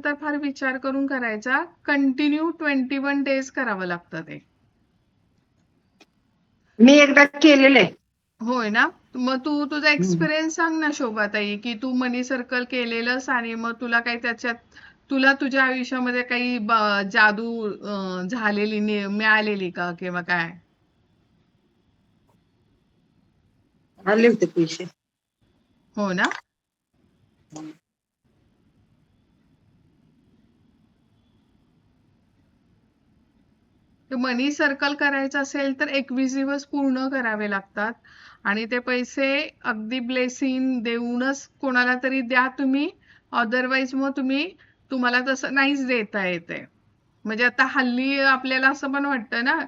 तर फार विचार करून करायचा. कंटिन्यू 21 डेज करावं लागतं ते. मी एकदा केलेलं आहे. होय ना? मग तू तुझा हम्म. एक्सपिरियन्स सांग ना शोभाताई, की तू मनी सर्कल केलेलंस आणि मग तुला काही त्याच्यात तुला तुझ्या आयुष्यामध्ये काही जादू झालेली मिळालेली का किंवा काय? आले होते पैसे. हो ना? मनी सर्कल करायचं असेल तर 21 दिवस पूर्ण करावे लागतात आणि ते पैसे अगदी ब्लेसिंग देऊनच कोणाला तरी द्या तुम्ही. अदरवाईज मग तुम्हाला तसं नाहीच देता येते. म्हणजे आता हल्ली आपल्याला असं पण वाटतं ना,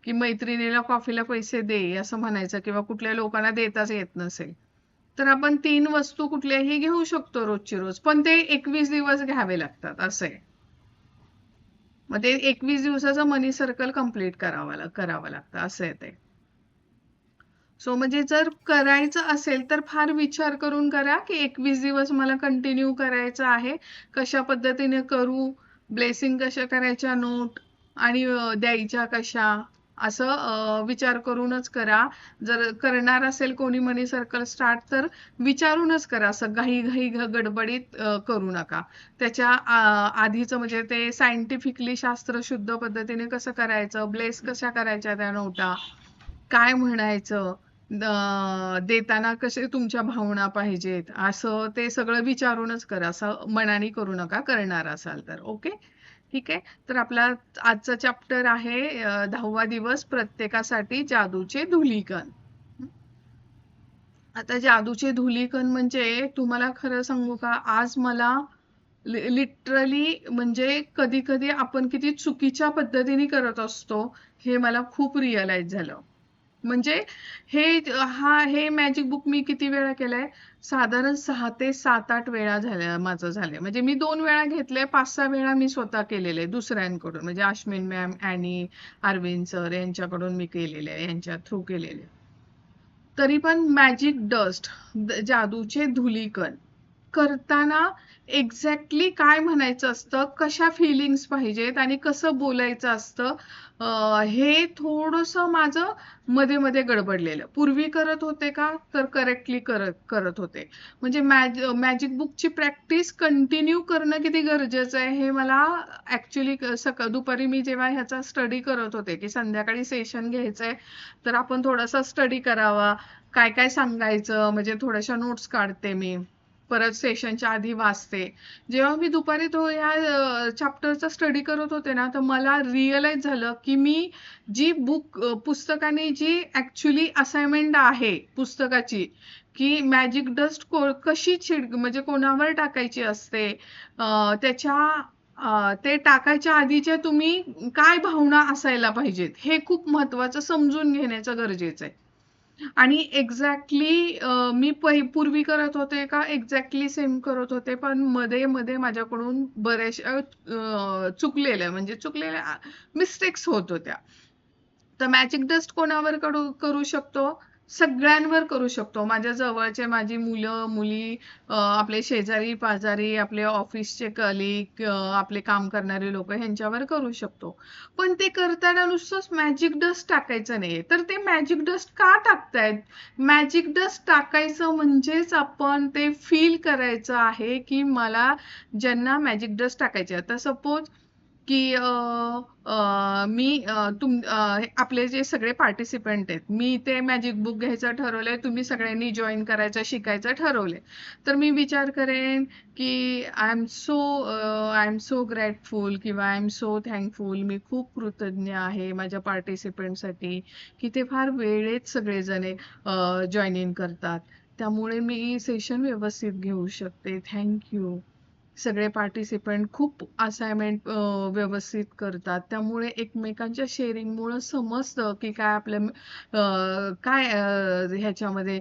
की मैत्रिणीला कॉफीला पैसे दे असं म्हणायचं किंवा कुठल्या लोकांना देताच येत नसेल. तर आपण 3 वस्तू कुठल्याही घेऊ शकतो रोजची रोज, पण ते 21 दिवस घ्यावे लागतात असं आहे. मग ते 21 दिवसाचं मनी सर्कल कंप्लीट करावं लागतं असं आहे ते. सो म्हणजे जर करायचं असेल तर फार विचार करून करा, की 21 दिवस मला कंटिन्यू करायचं आहे. कशा पद्धतीने करू, ब्लेसिंग कशा करायच्या नोट आणि द्यायच्या कशा असं विचार करूनच करा. जर करणार असेल कोणी मनी सर्कल स्टार्ट तर विचारूनच करा. असं घाई गडबडीत करू नका. त्याच्या आधीचं म्हणजे ते सायंटिफिकली शास्त्रशुद्ध पद्धतीने कसं करायचं, ब्लेस कशा करायच्या त्या नोटा, काय म्हणायचं, देताना कसे तुमच्या भावना पाहिजेत असं ते सगळं विचारूनच करा. असं मनाने करू नका करणार असाल तर. ओके, ठीक आहे. तर आपला आजचा चॅप्टर आहे 10वा दिवस प्रत्येकासाठी जादूचे धुलीकण. आता जादूचे धुलीकण म्हणजे तुम्हाला खरं सांगू का, आज मला लिटरली म्हणजे कधी कधी आपण किती चुकीच्या पद्धतीने करत असतो हे मला खूप रिअलाइज झालं. म्हणजे हे मॅजिक बुक मी किती वेळा केलंय, साधारण 6 ते 7-8 वेळा माझं झालंय. म्हणजे मी 2 वेळा घेतलंय, 5-6 वेळा मी स्वतः केलेले दुसऱ्यांकडून, म्हणजे Ashwin ma'am, Annie, Arvind sir यांच्याकडून मी केलेले आहे, यांच्या थ्रू केलेले. तरी पण मॅजिक डस्ट, जादूचे धुलीकण करताना एक्झॅक्टली काय म्हणायचं असतं, कशा फिलिंग्स पाहिजेत आणि कसं बोलायचं असतं, हे थोडंसं माझं मध्ये मध्ये गडबडलेलं. पूर्वी करत होते का तर करेक्टली करत करत होते. म्हणजे मॅजिक बुकची प्रॅक्टिस कंटिन्यू करणं किती गरजेचं आहे हे मला ऍक्च्युली दुपारी मी जेव्हा ह्याचा स्टडी करत होते, की संध्याकाळी सेशन घ्यायचंय तर आपण थोडासा स्टडी करावा, काय काय सांगायचं, म्हणजे थोड्याशा नोट्स काढते मी, परत सेशनच्या आधी वाचते. जेव्हा मी दुपारी तो या चॅप्टरचा स्टडी करत होते ना, तर मला रिअलाइज झालं की मी जी पुस्तकाने जी ऍक्च्युली असाइनमेंट आहे पुस्तकाची, की मॅजिक डस्ट कशी म्हणजे कोणावर टाकायची असते, ते टाकायच्या आधीच्या तुम्ही काय भावना असायला पाहिजेत हे खूप महत्वाचं समजून घेण्याचं गरजेचं आहे. आणि एक्झॅक्टली मी पूर्वी करत होते का एक्झॅक्टली सेम करत होते, पण मध्ये मध्ये माझ्याकडून बऱ्याचशा चुकलेल्या मिस्टेक्स होत होत्या. तर मॅजिक डस्ट कोणावर करू शकतो, सगळ्यांवर करू शकतो. माझ्या जवळचे, माझी मुलं मुली, आपले शेजारी पाजारी, आपले ऑफिसचे कलिग, आपले काम करणारे लोक ह्यांच्यावर करू शकतो. पण ते करताना नुसतंच मॅजिक डस्ट टाकायचं नाहीये. तर ते मॅजिक डस्ट का टाकतायत? मॅजिक डस्ट टाकायचं म्हणजेच आपण ते फील करायचं आहे की मला ज्यांना मॅजिक डस्ट टाकायचे, आता सपोज की आपले जे सगळे पार्टिसिपंट आहेत, मी ते मॅजिक बुक घ्यायचं ठरवलंय, तुम्ही सगळ्यांनी जॉईन करायचं शिकायचं ठरवलंय. तर मी विचार करेन की आय एम सो ग्रॅटफुल किंवा आय एम सो थँकफुल, मी खूप कृतज्ञ आहे माझ्या पार्टिसिपंटसाठी की ते फार वेळेत सगळेजण जॉईन इन करतात, त्यामुळे मी सेशन व्यवस्थित घेऊ शकते. थँक्यू. सगळे पार्टिसिपंट खूप असाइनमेंट व्यवस्थित करतात, त्यामुळे एकमेकांच्या शेअरिंगमुळे समजतं की काय आपल्या काय ह्याच्यामध्ये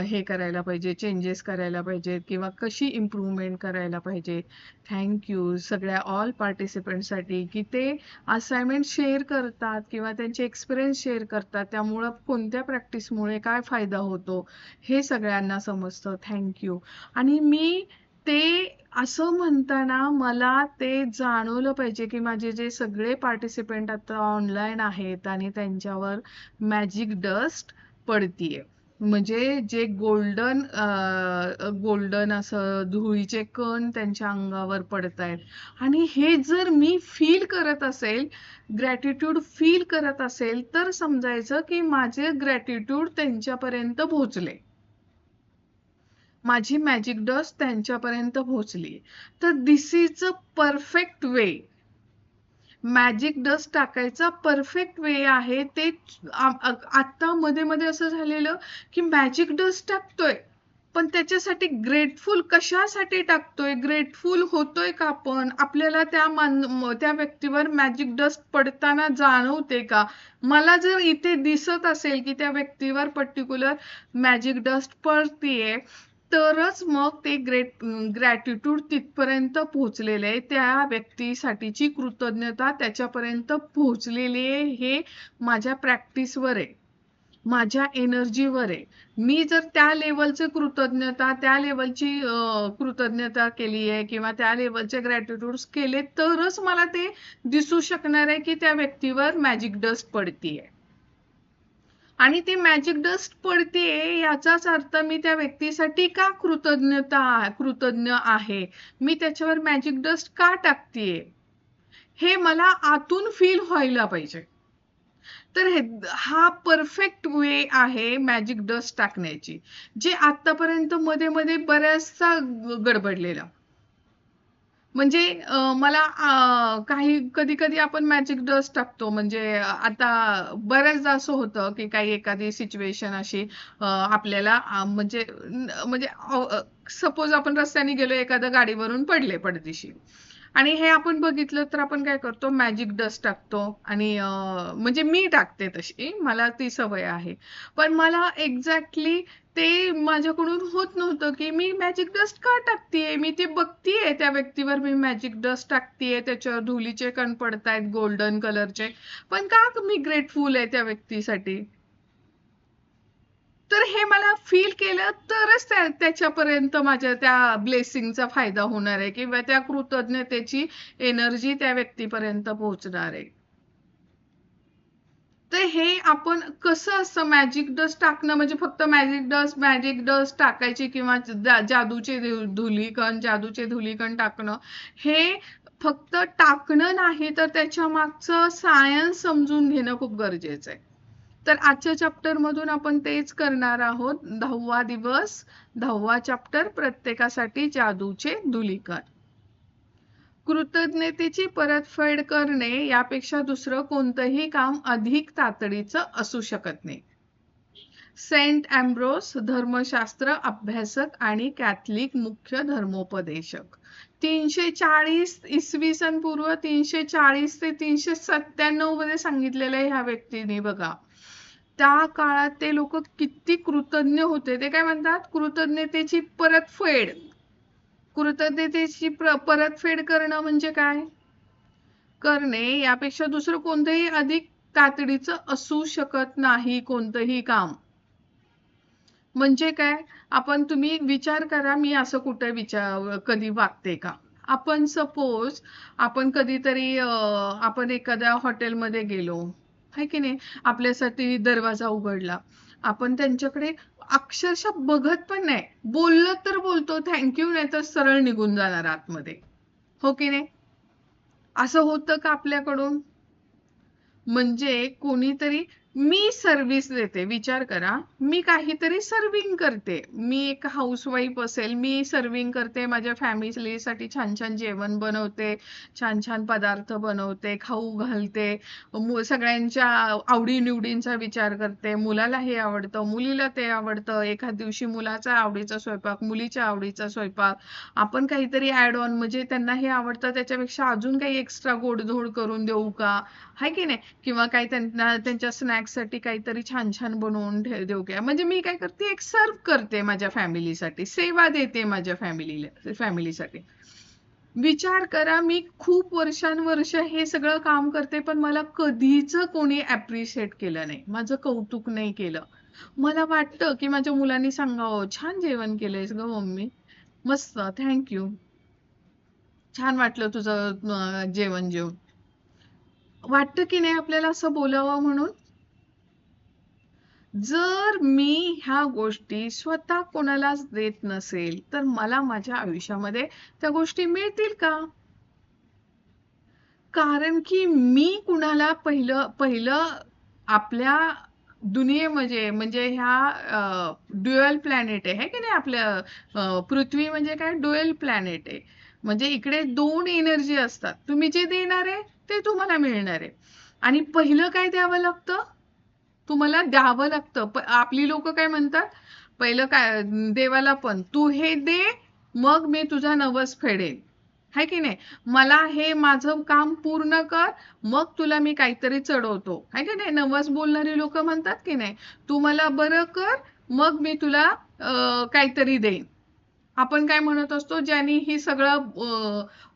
हे करायला पाहिजे, चेंजेस करायला पाहिजेत किंवा कशी इम्प्रूव्हमेंट करायला पाहिजे. थँक्यू सगळ्या ऑल पार्टिसिपंटसाठी की ते असाइनमेंट शेअर करतात किंवा त्यांचे एक्सपिरियन्स शेअर करतात, त्यामुळं कोणत्या प्रॅक्टिसमुळे काय फायदा होतो हे सगळ्यांना समजतं. थँक्यू. आणि मी ते असं म्हणताना मला ते जाणवलं पाहिजे, की माझे जे सगळे पार्टिसिपंट आता ऑनलाईन आहेत आणि त्यांच्यावर मॅजिक डस्ट पडतीये. म्हणजे जे गोल्डन असं धुळीचे कण त्यांच्या अंगावर पडतायत आणि हे जर मी फील करत असेल, ग्रॅटिट्यूड फील करत असेल, तर समजायचं की माझे ग्रॅटिट्यूड त्यांच्यापर्यंत पोहोचले. माझी मॅजिक डस्ट त्यांच्यापर्यंत पोहोचली. तर this is a perfect way. Magic dust टाकायचा परफेक्ट वे आहे. ते आता मध्ये मध्ये असं झालेलं की मॅजिक डस्ट टाकतोय, पण त्याच्यासाठी ग्रेटफुल कशासाठी टाकतोय? ग्रेटफुल होतोय का आपण? आपल्याला त्या व्यक्तीवर मॅजिक डस्ट पडताना जाणवते का? मला जर इथे दिसत असेल की त्या व्यक्तीवर पर्टिक्युलर मॅजिक डस्ट पडतीये, तरच मग ते ग्रॅटिट्यूड तिथपर्यंत पोहोचलेले आहे. त्या व्यक्तीसाठीची कृतज्ञता त्याच्यापर्यंत पोहोचलेली आहे. हे माझ्या प्रॅक्टिसवर आहे, माझ्या एनर्जीवर आहे. मी जर त्या लेवलची कृतज्ञता केली आहे किंवा त्या लेवलचे ग्रॅटिट्यूड केले, तरच मला ते दिसू शकणार आहे की त्या व्यक्तीवर मॅजिक डस्ट पडतीये. आणि ती मॅजिक डस्ट पडतेय याचाच अर्थ मी त्या व्यक्तीसाठी का कृतज्ञ आहे, मी त्याच्यावर मॅजिक डस्ट का टाकतेय, हे मला आतून फील व्हायला पाहिजे. तर हा परफेक्ट वे आहे मॅजिक डस्ट टाकण्याची, जे आतापर्यंत मध्ये मध्ये बऱ्याचसा गडबडलेला. म्हणजे मला काही कधी कधी आपण मॅजिक डस्ट टाकतो, म्हणजे आता बऱ्याचदा असं होतं की काही एखादी सिच्युएशन अशी आपल्याला म्हणजे सपोज आपण रस्त्याने गेलो, एखाद्या गाडीवरून पडले पडदिशी, आणि हे आपण बघितलं तर आपण काय करतो, मॅजिक डस्ट टाकतो. आणि म्हणजे मी टाकते, तशी मला ती सवय आहे. पण मला एक्झॅक्टली ते माझ्याकडून होत नव्हतं की मी मॅजिक डस्ट का टाकतेय. मी ते बघतीये त्या व्यक्तीवर मी मॅजिक डस्ट टाकतेय, त्याच्यावर धुलीचे कण पडतायत गोल्डन कलरचे, पण का मी ग्रेटफुल आहे त्या व्यक्तीसाठी. तर हे मला फील केलं तरच त्याच्यापर्यंत माझ्या त्या ब्लेसिंगचा फायदा होणार आहे किंवा त्या कृतज्ञतेची एनर्जी त्या व्यक्तीपर्यंत पोहोचणार आहे. तर हे आपण कसं असतं, मॅजिक डस्ट टाकणं म्हणजे फक्त मॅजिक डस्ट टाकायची किंवा जादूचे धुलीकण टाकणं, हे फक्त टाकणं नाही, तर त्याच्या मागचं सायन्स समजून घेणं खूप गरजेचं आहे. तर आजच्या चॅप्टर मधून आपण तेच करणार आहोत. 10वा दिवस, 10वा चॅप्टर, प्रत्येकासाठी जादूचे धुलीकण. कृतज्ञतेची परतफेड करणे यापेक्षा दुसरं कोणतंही काम अधिक तातडीचं असू शकत नाही. सेंट अँब्रोस, धर्मशास्त्र अभ्यासक आणि कॅथलिक मुख्य धर्मोपदेशक, 340 इसवी सन पूर्व 340 ते 397 मध्ये सांगितलेलं आहे ह्या व्यक्तीने. बघा, त्या काळात ते लोक किती कृतज्ञ होते. ते काय म्हणतात, कृतज्ञतेची परतफेड करणं म्हणजे काय करणे यापेक्षा दुसरं कोणतंही अधिक तातडीचं असू शकत नाही कोणतंही काम. म्हणजे काय, तुम्ही विचार करा, मी असं कुठे कधी वागते का. आपण सपोज आपण कधीतरी आपण एखाद्या हॉटेलमध्ये गेलो, है की नाही, आपल्यासाठी दरवाजा उघडला, आपण त्यांच्याकडे अक्षरशः बघत पण नाही, बोललं तर बोलतो थँक्यू, नाही तर सरळ निघून जाणार आतमध्ये, हो की नाही. असं होतं का आपल्याकडून. म्हणजे कोणीतरी, मी सर्व्हिस देते, विचार करा, मी काहीतरी सर्विंग करते, मी एक हाऊसवाईफ असेल, मी सर्विंग करते, माझ्या फॅमिलीसाठी छान छान जेवण बनवते, छान छान पदार्थ बनवते, खाऊ घालते, सगळ्यांच्या आवडीनिवडींचा विचार करते, मुलाला हे आवडतं, मुलीला ते आवडतं, एखाद दिवशी मुलाचा आवडीचा स्वयंपाक, मुलीच्या आवडीचा स्वयंपाक, आपण काहीतरी ऍड ऑन, म्हणजे त्यांना हे आवडतं त्याच्यापेक्षा अजून काही एक्स्ट्रा गोडधोड करून देऊ का, हाय की नाही, किंवा काही त्यांना त्यांच्या स्नॅक्स साठी काहीतरी छान छान बनवून देऊ का. म्हणजे मी काय करते, एक सर्व करते माझ्या फॅमिलीसाठी, सेवा देते माझ्या फॅमिलीसाठी. विचार करा, मी खूप वर्षानुवर्ष हे सगळं काम करते, पण मला कधीच कोणी ऍप्रिशिएट केलं नाही, माझं कौतुक नाही केलं. मला वाटतं की माझ्या मुलांनी सांगावं, छान जेवण केलंयस ग मम्मी, मस्त, थँक्यू. छान वाटलं तुझं जेवण जेवून. वाटतं की नाही आपल्याला असं बोलावं म्हणून? जर मी ह्या गोष्टी स्वतः कोणालाच देत नसेल, तर मला माझ्या आयुष्यामध्ये त्या गोष्टी मिळतील का? कारण की मी कुणाला पहिलं पहिलं आपल्या दुनियेमध्ये म्हणजे ह्या ड्युअल प्लॅनेट आहे, है की नाही? आपल्या पृथ्वी म्हणजे काय ड्युअल प्लॅनेट आहे. म्हणजे इकडे दोन एनर्जी असतात. तुम्ही जे देणार आहे ते तुम्हाला मिळणार आहे. आणि पहिलं काय द्यावं लागतं? तुम्हाला द्यावं लागतं. आपली लोक काय म्हणतात? पहिलं काय देवाला पण तू हे दे, मग मी तुझा नवस फेडेन. है की नाही? मला हे माझं काम पूर्ण कर, मग तुला मी काहीतरी चढवतो. है की नाही? नवस बोलणारी लोक म्हणतात की नाही, तू मला बरं कर, मग मी तुला काहीतरी देईन. आपण काय म्हणत असतो, ज्यांनी ही सगळं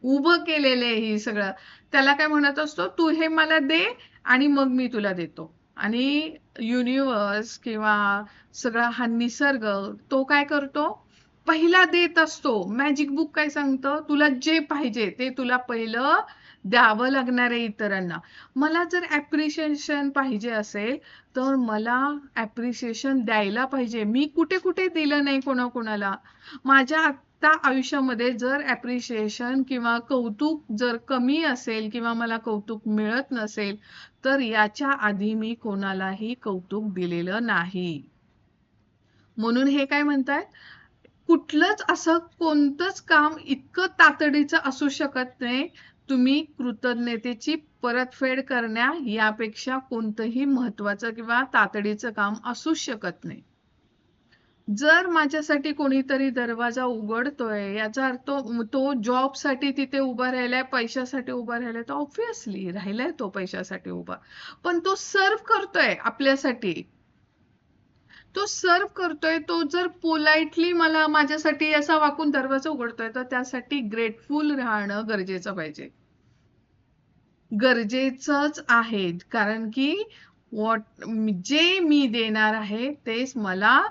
उभं केलेलं आहे, ही सगळं त्याला काय म्हणत असतो, तू हे मला दे आणि मग मी तुला देतो. आणि युनिवर्स किंवा सगळा हा निसर्ग तो काय करतो, पहिला देत असतो. मॅजिक बुक काय सांगतं, तुला जे पाहिजे ते तुला पहिलं द्यावं लागणार आहे इतरांना. मला जर ऍप्रिशिएशन पाहिजे असेल, तर मला ऍप्रिशिएशन द्यायला पाहिजे. मी कुठे कुठे दिलं नाही कोणाकोणाला. माझ्या आत्ता आयुष्यामध्ये जर ऍप्रिशिएशन किंवा कौतुक जर कमी असेल किंवा मला कौतुक मिळत नसेल, तर याच्या आधी मी कोणालाही कौतुक दिलेलं नाही. म्हणून हे काय म्हणतायत, कुठलंच असं कोणतंच काम इतकं तातडीचं असू शकत नाही. तुम्ही कृतज्ञतेची परतफेड करण्या यापेक्षा कोणतंही महत्वाचं किंवा तातडीचं काम असू शकत नाही. जर माझ्यासाठी कोणीतरी दरवाजा उघडतोय, याचा अर्थ तो जॉबसाठी तिथे उभा राहिलाय, पैशासाठी उभा राहिलाय, तर ऑब्व्हियसली राहिलाय तो पैशासाठी उभा. पण तो सर्व करतोय आपल्यासाठी. तो सर्व करतोय, तो जर पोलाइटली मला माझ्यासाठी असा वाकून दरवाजा उघडतोय, तर त्यासाठी ग्रेटफुल राहणं गरजेचं पाहिजे. गरजेचंच आहे. कारण की जे मी देणार आहे तेच मला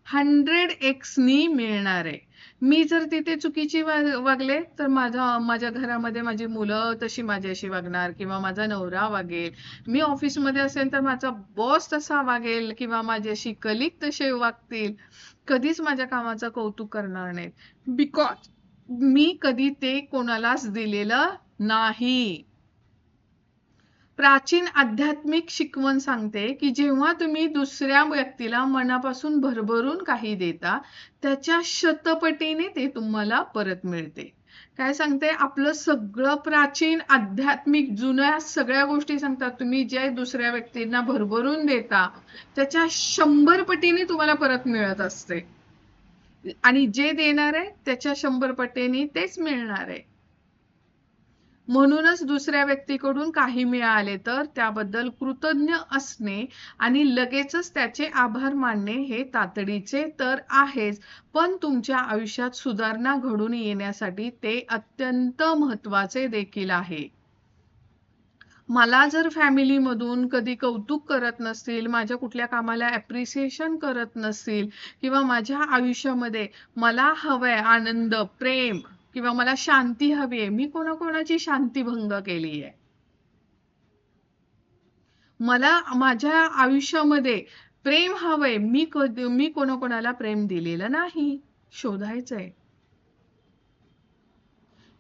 100x नी मिळणार आहे. मी जर तिथे चुकीची वागले, तर माझ्या घरामध्ये माझी मुलं तशी माझ्याशी वागणार किंवा माझा नवरा वागेल. मी ऑफिसमध्ये असेल तर माझा बॉस तसा वागेल किंवा माझ्याशी कलिग तसे वागतील. कधीच माझ्या कामाचं कौतुक करणार नाहीत. बिकॉज मी कधी ते कोणालाच दिलेलं नाही. प्राचीन आध्यात्मिक शिकवण सांगते की जेव्हा तुम्ही दुसऱ्या व्यक्तीला मनापासून भरभरून काही देता, त्याच्या शतपटीने ते तुम्हाला परत मिळते. काय सांगते, आपलं सगळं प्राचीन आध्यात्मिक जुन्या सगळ्या गोष्टी सांगतात, तुम्ही जे दुसऱ्या व्यक्तींना भरभरून देता त्याच्या 100 पटीने तुम्हाला परत मिळत असते. आणि जे देणार आहे त्याच्या 100 पटीने तेच मिळणार आहे. म्हणूनच दुसऱ्या व्यक्तीकडून काही मिळाले तर त्याबद्दल कृतज्ञ असणे आणि लगेचच त्याचे आभार मानणे हे तातडीचे तर आहेच, पण तुमच्या आयुष्यात सुधारणा घडून येण्यासाठी ते अत्यंत महत्त्वाचे देखील आहे. मला जर फॅमिलीमधून कधी कौतुक करत नसतील, माझ्या कुठल्या कामाला ॲप्रिसिएशन करत नसतील किंवा माझ्या आयुष्यामध्ये मला हवंय आनंद, प्रेम किंवा मला शांती हवी आहे, मी कोणाकोणाची शांती भंग केली आहे. मला माझ्या आयुष्यामध्ये प्रेम हवंय, मी कोणाकोणाला प्रेम दिलेलं नाही. शोधायचंय.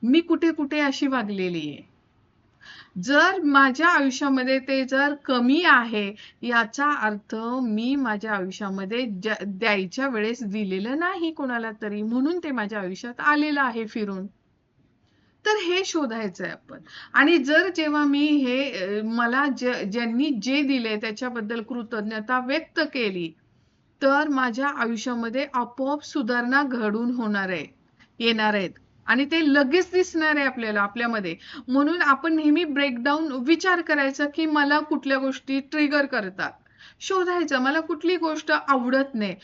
मी कुठे कुठे अशी वागलेली आहे. जर माझ्या आयुष्यामध्ये ते जर कमी आहे, याचा अर्थ मी माझ्या आयुष्यामध्ये द्यायच्या वेळेस दिलेलं नाही कोणाला तरी, म्हणून ते माझ्या आयुष्यात आलेलं आहे फिरून. तर हे शोधायचंय आपण. आणि जर जेव्हा मी हे मला ज्यांनी जे दिले त्याच्याबद्दल कृतज्ञता व्यक्त केली, तर माझ्या आयुष्यामध्ये आपोआप सुधारणा घडून येणार आहेत. आणि ते लगेच दिसणार आहे आपल्यामध्ये. म्हणून आपण नेहमी ब्रेकडाऊन विचार करायचा की मला कुठल्या गोष्टी ट्रिगर करतात. शोधायचं, मला कुठली गोष्ट आवडत नाही.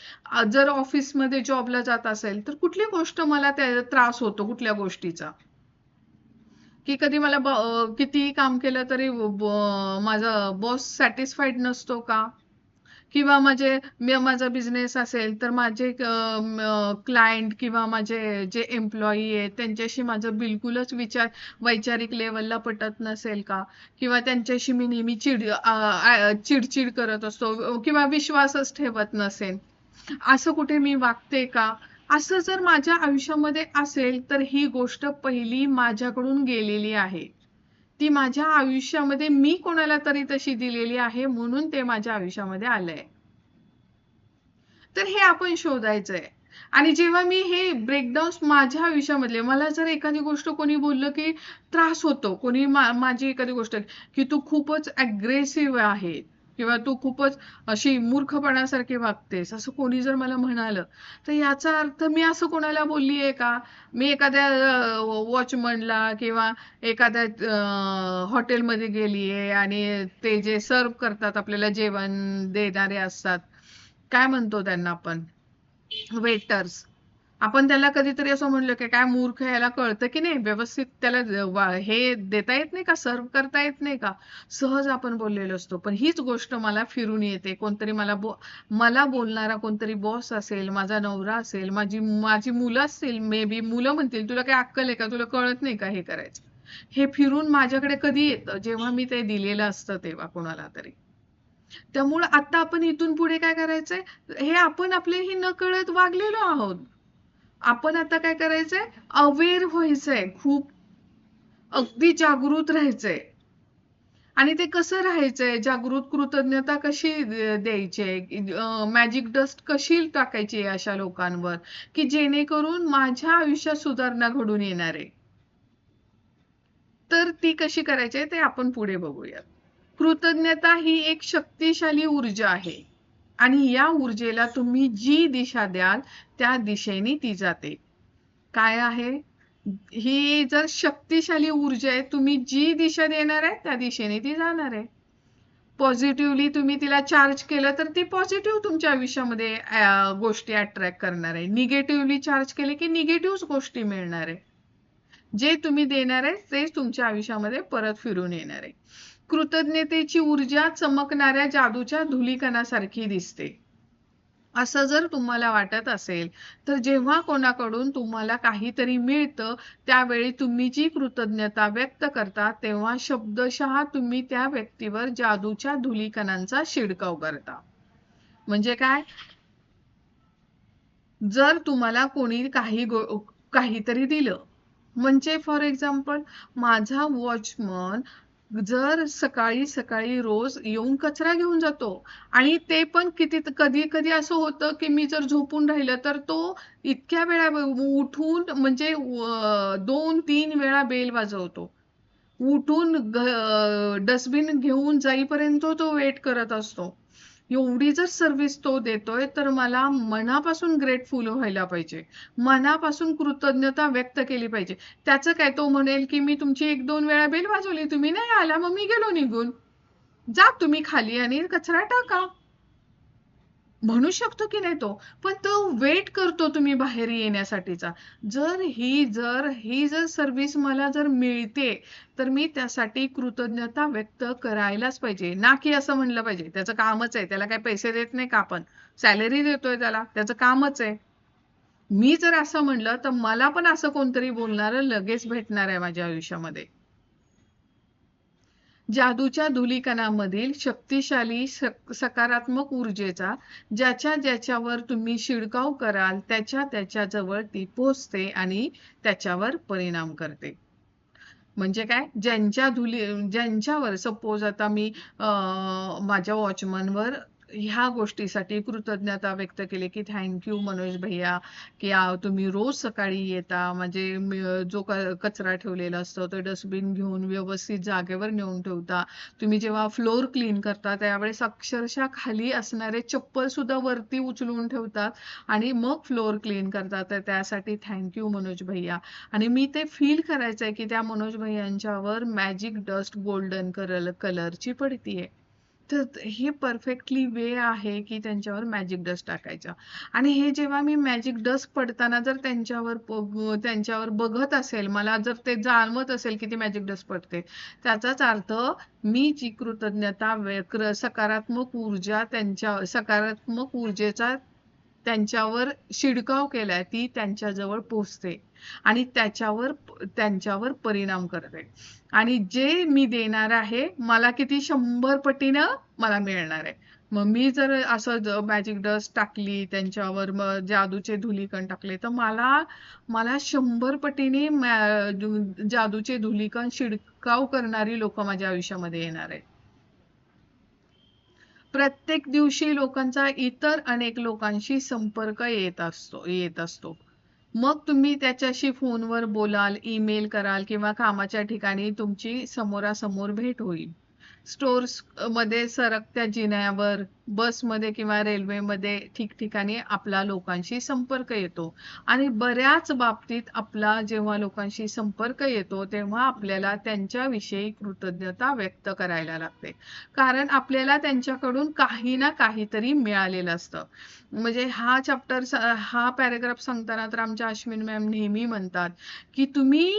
जर ऑफिसमध्ये जॉबला जात असेल तर कुठली गोष्ट मला त्रास होतो कुठल्या गोष्टीचा. की कधी मला कितीही काम केलं तरी माझा बॉस सॅटिस्फाईड नसतो का? किंवा माझा बिझनेस असेल तर माझे क्लायंट किंवा माझे जे एम्प्लॉई आहेत त्यांच्याशी माझं बिलकुलच वैचारिक लेवलला पटत नसेल का, किंवा त्यांच्याशी मी नेहमी चिडचिड करत असतो किंवा विश्वासच ठेवत नसेल, असं कुठे मी वागते का? असं जर माझ्या आयुष्यामध्ये असेल तर ही गोष्ट पहिली माझ्याकडून गेलेली आहे. ती माझ्या आयुष्यामध्ये मी कोणाला तरी तशी दिलेली आहे म्हणून ते माझ्या आयुष्यामध्ये आलंय. तर हे आपण शोधायचंय. आणि जेव्हा मी हे ब्रेकडाऊन्स माझ्या आयुष्यामधले, मला जर एखादी गोष्ट कोणी बोललं की त्रास होतो, कोणी माझी एखादी गोष्ट की तू खूपच अग्रेसिव्ह आहे किंवा तू खूपच अशी मूर्खपणासारखी वागतेस, असं कोणी जर मला म्हणालं, तर याचा अर्थ मी असं कोणाला बोललीये का? मी एखाद्या वॉचमनला किंवा एखाद्या हॉटेलमध्ये गेलीये आणि ते जे सर्व करतात आपल्याला जेवण देणारे असतात, काय म्हणतो त्यांना आपण, वेटर्स, आपण त्याला कधीतरी असं म्हणलं की काय मूर्ख, याला कळतं की नाही व्यवस्थित, त्याला हे देता येत नाही का, सर्व करता येत नाही का, सहज आपण बोललेलो असतो. पण हीच गोष्ट मला फिरून येते, कोणतरी मला बोलणारा कोणतरी बॉस असेल, माझा नवरा असेल, माझी मुलं असतील, मे बी मुलं म्हणतील तुला काय अक्कल आहे का, तुला कळत नाही का हे करायचं. हे फिरून माझ्याकडे कधी येतं, जेव्हा मी ते दिलेलं असतं तेव्हा कोणाला तरी. त्यामुळे आता आपण इथून पुढे काय करायचंय, हे आपण आपले हे नकळत वागलेलो आहोत. आपण आता काय करायचंय, अवेअर व्हायचंय, खूप अगदी जागृत राहायचंय. आणि ते कसं राहायचंय जागृत, कृतज्ञता कशी द्यायची, मॅजिक डस्ट कशी टाकायची अशा लोकांवर की जेणेकरून माझ्या आयुष्यात सुधारणा घडून येणार आहे. तर ती कशी करायची ते आपण पुढे बघूयात. कृतज्ञता ही एक शक्तिशाली ऊर्जा आहे आणि या ऊर्जेला तुम्ही जी दिशा द्याल त्या दिशेने ती जाते. काय आहे ही? जर शक्तिशाली ऊर्जा आहे, तुम्ही जी दिशा देणार आहे त्या दिशेने ती जाणार आहे. पॉझिटिव्हली तुम्ही तिला चार्ज केलं तर ती पॉझिटिव्ह तुमच्या आयुष्यामध्ये गोष्टी अट्रॅक्ट करणार आहे. निगेटिव्हली चार्ज केले की निगेटिव्ह गोष्टी मिळणार आहे. जे तुम्ही देणार आहे तेच तुमच्या आयुष्यामध्ये परत फिरून येणार आहे. कृतज्ञतेची ऊर्जा चमकणाऱ्या जादूच्या धुलीकणासारखी दिसते. असं जर तुम्हाला वाटत असेल तर जेव्हा कोणाकडून तुम्हाला काहीतरी मिळतं त्यावेळी तुम्ही जी कृतज्ञता व्यक्त करता तेव्हा शब्दशः तुम्ही त्या व्यक्तीवर जादूच्या धुलीकणांचा शिडकाव करता. म्हणजे काय, जर तुम्हाला कोणी काहीतरी दिलं, म्हणजे फॉर एक्झाम्पल माझा वॉचमन जर सकाळी सकाळी रोज येऊन कचरा घेऊन जातो आणि ते पण कधी कधी असं होतं की मी जर झोपून राहिलं तर तो इतक्या वेळा उठून म्हणजे 2-3 वेळा बेल वाजवतो, उठून डस्टबिन घेऊन जाईपर्यंत तो वेट करत असतो. एवढी जर सर्व्हिस तो देतोय तर मला मनापासून ग्रेटफुल व्हायला पाहिजे, मनापासून कृतज्ञता व्यक्त केली पाहिजे. त्याचं काय, तो म्हणेल की मी तुमची 1-2 वेळा बेल वाजवली, तुम्ही नाही आला, मग मी गेलो निघून, जा तुम्ही खाली आणि कचरा टाका, म्हणू शकतो की नाही तो. पण तो वेट करतो तुम्ही बाहेर येण्यासाठीचा. जर ही सर्व्हिस मला जर मिळते तर मी त्यासाठी कृतज्ञता व्यक्त करायलाच पाहिजे, ना की असं म्हणलं पाहिजे त्याचं कामच आहे, त्याला काही पैसे देत नाही का आपण, सॅलरी देतोय त्याला, त्याचं कामच आहे. मी जर असं म्हणलं तर मला पण असं कोणतरी बोलणारं लगेच भेटणार आहे माझ्या आयुष्यामध्ये. जादूच्या धुलीकणामधील शक्तिशाली सकारात्मक ऊर्जेचा ज्याच्यावर तुम्ही शिडकाव कराल त्याच्या जवळ ती पोहोचते आणि त्याच्यावर परिणाम करते. म्हणजे काय, ज्यांच्यावर सपोज आता मी माझ्या वॉचमनवर ह्या गोष्टीसाठी कृतज्ञता व्यक्त केली की थँक्यू मनोज भैया की तुम्ही रोज सकाळी येता, म्हणजे जो कचरा ठेवलेला असतो तो डस्टबिन घेऊन व्यवस्थित जागेवर नेऊन ठेवता, तुम्ही जेव्हा फ्लोर क्लीन करता त्यावेळेस अक्षरशः खाली असणारे चप्पल सुद्धा वरती उचलून ठेवतात आणि मग फ्लोर क्लीन करतात, तर त्यासाठी थँक्यू मनोज भैया. आणि मी ते फील करायचंय की त्या मनोज भैयांच्यावर मॅजिक डस्ट गोल्डन कलरची पडतीये. तर हे परफेक्टली वे आहे की त्यांच्यावर मॅजिक डस्ट टाकायचा. आणि हे जेव्हा मी मॅजिक डस्ट पडताना जर त्यांच्यावर बघत असेल, मला जर ते जाणवत असेल की ती मॅजिक डस्ट पडते, त्याचाच अर्थ मी जी कृतज्ञता सकारात्मक ऊर्जेचा त्यांच्यावर शिडकाव केलाय ती त्यांच्याजवळ पोहोचते आणि त्यांच्यावर परिणाम करते. आणि जे मी देणार आहे मला किती 100 पटीनं मला मिळणार आहे. मग मी जर असं मॅजिक डस्ट टाकली त्यांच्यावर, मग जादूचे धुलीकण टाकले, तर मला मला 100 पटीने जादूचे धुलीकण शिडकाव करणारी लोक माझ्या आयुष्यामध्ये येणार आहेत. प्रत्येक दिवशी लोकांचा इतर अनेक लोकांशी संपर्क येत असतो. मग तुम्ही त्याच्याशी फोनवर बोलाल, ईमेल कराल किंवा कामाच्या ठिकाणी तुमची समोरासमोर भेट होईल. स्टोर्स मध्ये, सरकत्या जिन्यावर, बसमध्ये किंवा रेल्वेमध्ये ठिकठिकाणी आपला लोकांशी संपर्क येतो. आणि बऱ्याच बाबतीत आपला जेव्हा लोकांशी संपर्क येतो तेव्हा आपल्याला त्यांच्याविषयी कृतज्ञता व्यक्त करायला लागते. कारण आपल्याला त्यांच्याकडून काही ना काहीतरी मिळालेलं असतं. म्हणजे हा पॅराग्राफ सांगताना तर आमच्या अश्विन मॅम नेहमी म्हणतात की तुम्ही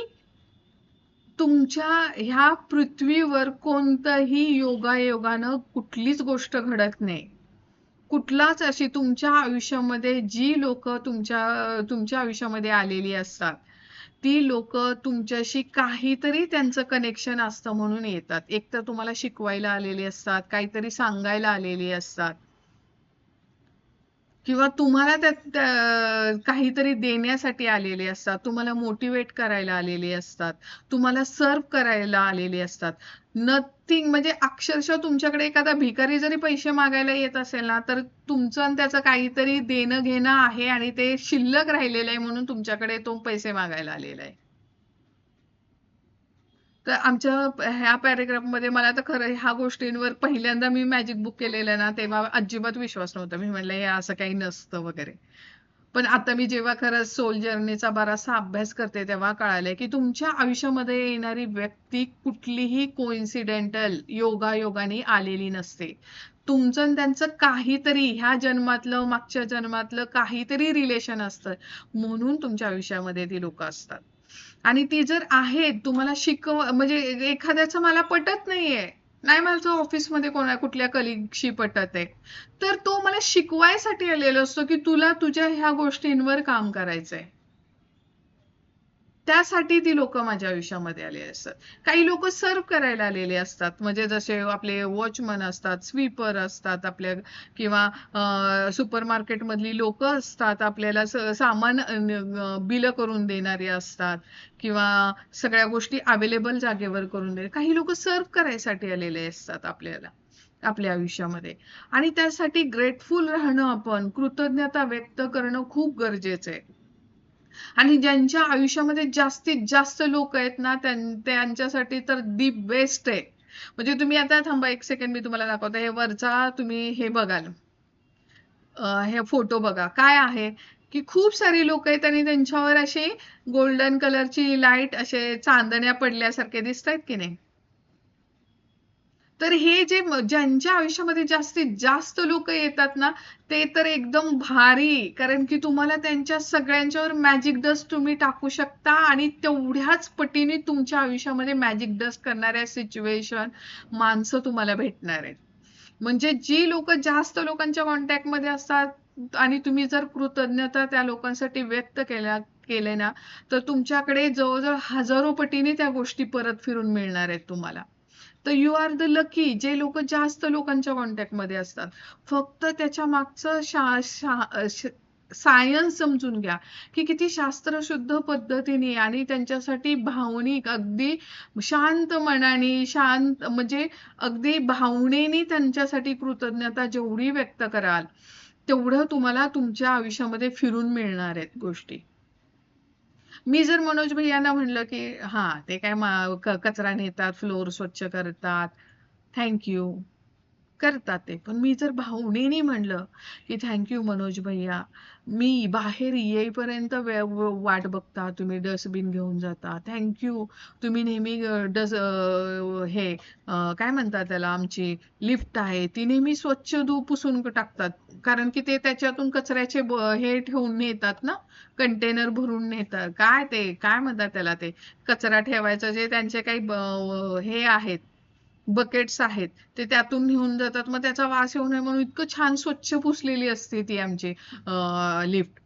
तुमच्या ह्या पृथ्वीवर कोणतंही योगायोगानं कुठलीच गोष्ट घडत नाही. कुठलाच अशी तुमच्या आयुष्यामध्ये जी लोक तुमच्या आयुष्यामध्ये आलेली असतात, ती लोक तुमच्याशी काहीतरी त्यांचं कनेक्शन असतं म्हणून येतात. एक तर तुम्हाला शिकवायला आलेली असतात, काहीतरी सांगायला आलेली असतात, किंवा तुम्हाला काहीतरी देण्यासाठी आलेले असतात, तुम्हाला मोटिवेट करायला आलेले असतात, तुम्हाला सर्व करायला आलेले असतात. नथिंग म्हणजे अक्षरशः तुमच्याकडे एखादा भिकारी जरी पैसे मागायला येत असेल ना, तर तुमचं आणि त्याचं काहीतरी देणं घेणं आहे आणि ते शिल्लक राहिलेलं आहे म्हणून तुमच्याकडे तो पैसे मागायला आलेला आहे. तर आमच्या ह्या पॅराग्राफमध्ये मला तर खरं ह्या गोष्टींवर पहिल्यांदा मी मॅजिक बुक केलेलं ना, तेव्हा अजिबात विश्वास नव्हता. मी म्हणलं हे असं काही नसतं वगैरे. पण आता मी जेव्हा खरं सोल जर्नीचा बराचसा अभ्यास करते तेव्हा कळालंय की तुमच्या आयुष्यामध्ये येणारी व्यक्ती कुठलीही कोइन्सिडेंटल योगायोगाने आलेली नसते. तुमचं आणि त्यांचं काहीतरी ह्या जन्मातलं, मागच्या जन्मातलं काहीतरी रिलेशन असतं म्हणून तुमच्या आयुष्यामध्ये ती लोक असतात. आणि ती जर आहेत तुम्हाला म्हणजे एखाद्याचं मला पटत नाहीये, नाही माझं ऑफिसमध्ये कुठल्या कलिगशी पटत आहे, तर तो मला शिकवायसाठी आलेला असतो की तुला तुझ्या ह्या गोष्टींवर काम करायचंय. त्यासाठी ती लोक माझ्या आयुष्यामध्ये आलेली असतात. काही लोक सर्व करायला आलेले असतात, म्हणजे जसे आपले वॉचमन असतात, स्वीपर असतात आपल्या, किंवा सुपर मार्केट मधली लोक असतात, आपल्याला सामान बिल करून देणारे असतात, किंवा सगळ्या गोष्टी अवेलेबल जागेवर करून देणे. काही लोक सर्व करायसाठी आलेले असतात आपल्या आयुष्यामध्ये. आणि त्यासाठी ग्रेटफुल राहणं, आपण कृतज्ञता व्यक्त करणं खूप गरजेचं आहे. आणि ज्यांच्या आयुष्यामध्ये जास्तीत जास्त लोक आहेत ना, त्यांच्यासाठी तर दी बेस्ट आहे. म्हणजे तुम्ही आता थांबा एक सेकंड, मी तुम्हाला दाखवते. हे वरचा तुम्ही हे बघाल, हे फोटो बघा, काय आहे की खूप सारी लोक आहेत आणि त्यांच्यावर अशी गोल्डन कलरची लाईट, असे चांदण्या पडल्यासारखे दिसत आहेत की नाही. तर हे जे ज्यांच्या आयुष्यामध्ये जास्तीत जास्त लोक येतात ना, ते तर एकदम भारी. कारण की तुम्हाला त्यांच्या सगळ्यांच्यावर मॅजिक डस्ट तुम्ही टाकू शकता आणि तेवढ्याच पटीने तुमच्या आयुष्यामध्ये मॅजिक डस्ट करणाऱ्या सिच्युएशन, माणसं तुम्हाला भेटणार आहेत. म्हणजे जी लोक जास्त लोकांच्या कॉन्टॅक्ट मध्ये असतात आणि तुम्ही जर कृतज्ञता त्या लोकांसाठी व्यक्त केले ना, तर तुमच्याकडे जवळजवळ हजारो पटीने त्या गोष्टी परत फिरून मिळणार आहेत तुम्हाला. तर यू आर द लकी जे लोक जास्त लोकांच्या कॉन्टॅक्ट मध्ये असतात. फक्त त्याच्या मागचं सायन्स समजून घ्या की किती शास्त्रशुद्ध पद्धतीने आणि त्यांच्यासाठी भावनिक, अगदी शांत मनाने, शांत म्हणजे अगदी भावनेने त्यांच्यासाठी कृतज्ञता जेवढी व्यक्त कराल, तेवढं तुम्हाला तुमच्या आयुष्यामध्ये फिरून मिळणार आहेत गोष्टी. मी जर मनोज भैयांना म्हणलं की हा ते काय कचरा नेतात, फ्लोर स्वच्छ करतात, थँक्यू, करतात ते. पण मी जर भावनेने म्हणलं, की थँक मनोज भैया. मी बाहेर येईपर्यंत वाट बघता, तुम्ही डस्टबिन घेऊन जाता. थँक तुम्ही नेहमी काय म्हणतात त्याला, आमची लिफ्ट आहे, ती नेहमी स्वच्छ पुसून टाकतात. कारण की ते त्याच्यातून कचऱ्याचे हे ठेवून नेतात ना, कंटेनर भरून नेतात. काय ते, काय म्हणतात त्याला ते, कचरा ठेवायचं जे त्यांचे काही हे आहेत, बकेट्स आहेत, ते त्यातून घेऊन जातात. मग त्याचा वास येऊ नये म्हणून इतकं छान स्वच्छ पुसलेली असते ती आमची लिफ्ट.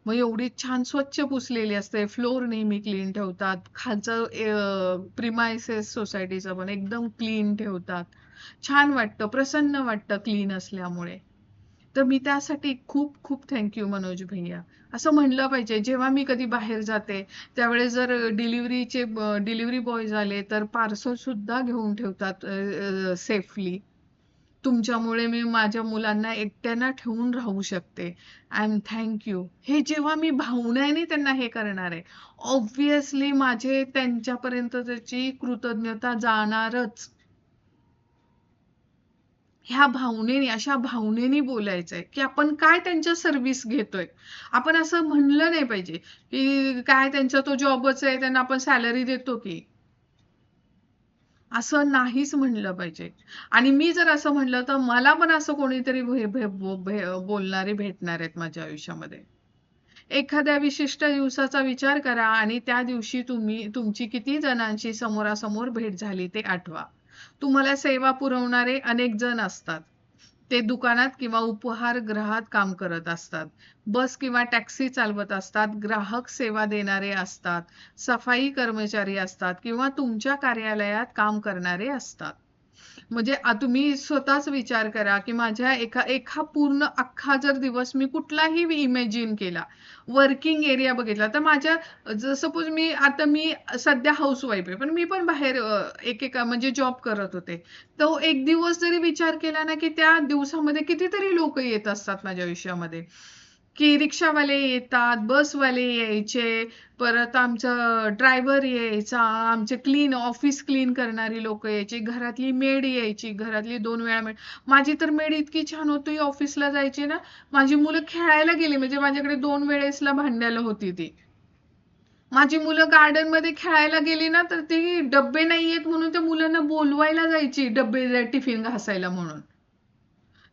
मग एवढी छान स्वच्छ पुसलेली असते. फ्लोर नेहमी क्लीन ठेवतात. खालचं प्रिमायसेस सोसायटीचं पण एकदम क्लीन ठेवतात. छान वाटतं, प्रसन्न वाटतं क्लीन असल्यामुळे. तर मी त्यासाठी खूप खूप थँक्यू मनोज भैया. असं म्हणलं पाहिजे. जेव्हा मी कधी बाहेर जाते, त्यावेळेस जर डिलिव्हरी बॉयज आले तर पार्सल सुद्धा घेऊन ठेवतात सेफली. तुमच्यामुळे मी माझ्या मुलांना एकट्यानं ठेवून राहू शकते. आय एम हे जेव्हा मी भावनेने त्यांना हे करणार आहे, ऑब्व्हियसली माझे त्यांच्यापर्यंत त्याची कृतज्ञता जाणारच. ह्या भावनेने, अशा भावनेने बोलायचंय, की आपण काय त्यांच्या सर्व्हिस घेतोय. आपण असं म्हणलं नाही पाहिजे, की काय त्यांचा तो जॉबच आहे, त्यांना आपण सॅलरी देतो की. असं नाहीच म्हणलं पाहिजे. आणि मी जर असं म्हणलं तर मला पण असं कोणीतरी बोलणारे भेटणार आहेत माझ्या आयुष्यामध्ये. एखाद्या विशिष्ट दिवसाचा विचार करा आणि त्या दिवशी तुमची किती जणांशी समोरासमोर भेट झाली ते आठवा. तुम्हाला सेवा पुरवणारे अनेक जण असतात. ते दुकानात किंवा उपहारगृहात काम करत असतात. बस किंवा टॅक्सी चालवत असतात. ग्राहक सेवा देणारे असतात. सफाई कर्मचारी असतात किंवा तुमच्या कार्यालयात काम करणारे असतात. म्हणजे तुम्ही स्वतःच विचार करा, की माझ्या एका एका पूर्ण अख्खा जर दिवस मी कुठलाही इमॅजिन केला, वर्किंग एरिया बघितला, तर सपोज मी सध्या हाऊसवाईफ आहे, पण मी पण बाहेर एकेका म्हणजे जॉब करत होते. तो एक दिवस जरी विचार केला ना, की त्या दिवसामध्ये कितीतरी लोक येत असतात माझ्या आयुष्यामध्ये. की रिक्षावाले येतात, बसवाले यायचे, परत आमचा ड्रायव्हर यायचा, आमचे ऑफिस क्लीन करणारी लोक यायची, घरातली मेड यायची, घरातली 2 वेळा मेड. माझी तर मेड इतकी छान होती, ऑफिसला जायची ना, माझी मुलं खेळायला गेली म्हणजे माझ्याकडे 2 वेळेसला भांडायला होती ती. माझी मुलं गार्डन मध्ये खेळायला गेली ना, तर ती डब्बे नाहीयेत म्हणून त्या मुलांना बोलवायला जायची, डब्बे टिफिन घासायला म्हणून.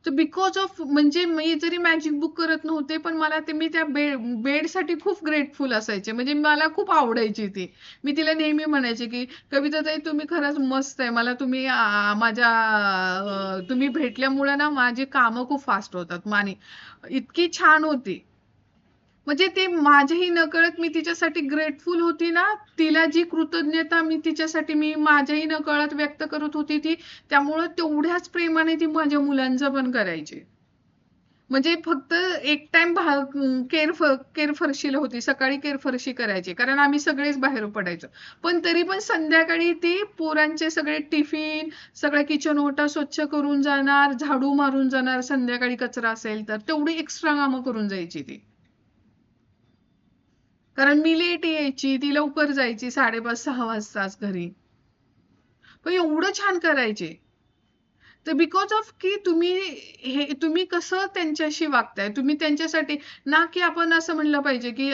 तर बिकॉज ऑफ, म्हणजे मी जरी मॅजिक बुक करत नव्हते, पण मी त्या बेडसाठी खूप ग्रेटफुल असायचे. म्हणजे मला खूप आवडायची ती. मी तिला नेहमी म्हणायचे की कविताताई, तुम्ही खरंच मस्त आहे. मला तुम्ही भेटल्यामुळे ना माझी कामं खूप फास्ट होतात. इतकी छान होती. म्हणजे ते माझ्याही नकळत मी तिच्यासाठी ग्रेटफुल होती ना, तिला जी कृतज्ञता मी माझ्याही नकळत व्यक्त करत होती ती, त्यामुळं तेवढ्याच प्रेमाने ती माझ्या मुलांचं पण करायची. म्हणजे फक्त एक टाइम केरफरशीला होती. सकाळी केरफरशी करायची, कारण आम्ही सगळेच बाहेर पडायचो. पण तरी पण संध्याकाळी ती पोरांचे सगळे टिफिन, सगळं किचन ओटा स्वच्छ करून जाणार, झाडू मारून जाणार, संध्याकाळी कचरा असेल तर तेवढी एक्स्ट्रा कामं करून जायची ती. कारण मी लेट यायची, ती लवकर जायची 5:30-6 वाजताच घरी. पण एवढं छान करायचे. तर बिकॉज ऑफ की तुम्ही कसं त्यांच्याशी वागताय, तुम्ही त्यांच्यासाठी, ना की आपण असं म्हणलं पाहिजे की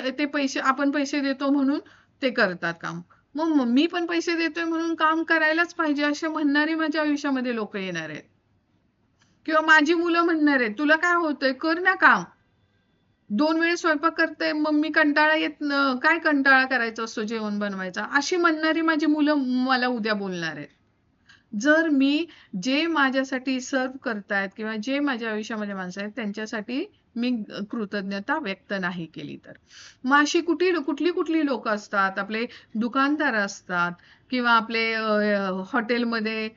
आपण पैसे देतो म्हणून ते करतात काम. मग मी पण पैसे देतोय म्हणून काम करायलाच पाहिजे असे म्हणणारी माझ्या आयुष्यामध्ये लोक येणार आहेत. किंवा माझी मुलं म्हणणार आहेत, तुला काय होतंय, कर ना काम. 2 वेळेस स्वयंपाक करते, मम्मी कंटाळा काय कंटाळा करायचा असतो जेवण बनवायचा, अशी म्हणणारी माझी मुलं मला उद्या बोलणार आहेत. जर मी जे माझ्यासाठी सर्व करतायत किंवा जे माझ्या आयुष्यामध्ये माणसं आहेत त्यांच्यासाठी मी कृतज्ञता व्यक्त नाही केली तर. मग अशी कुठली कुठली लोक असतात, आपले दुकानदार असतात किंवा आपले हॉटेलमध्ये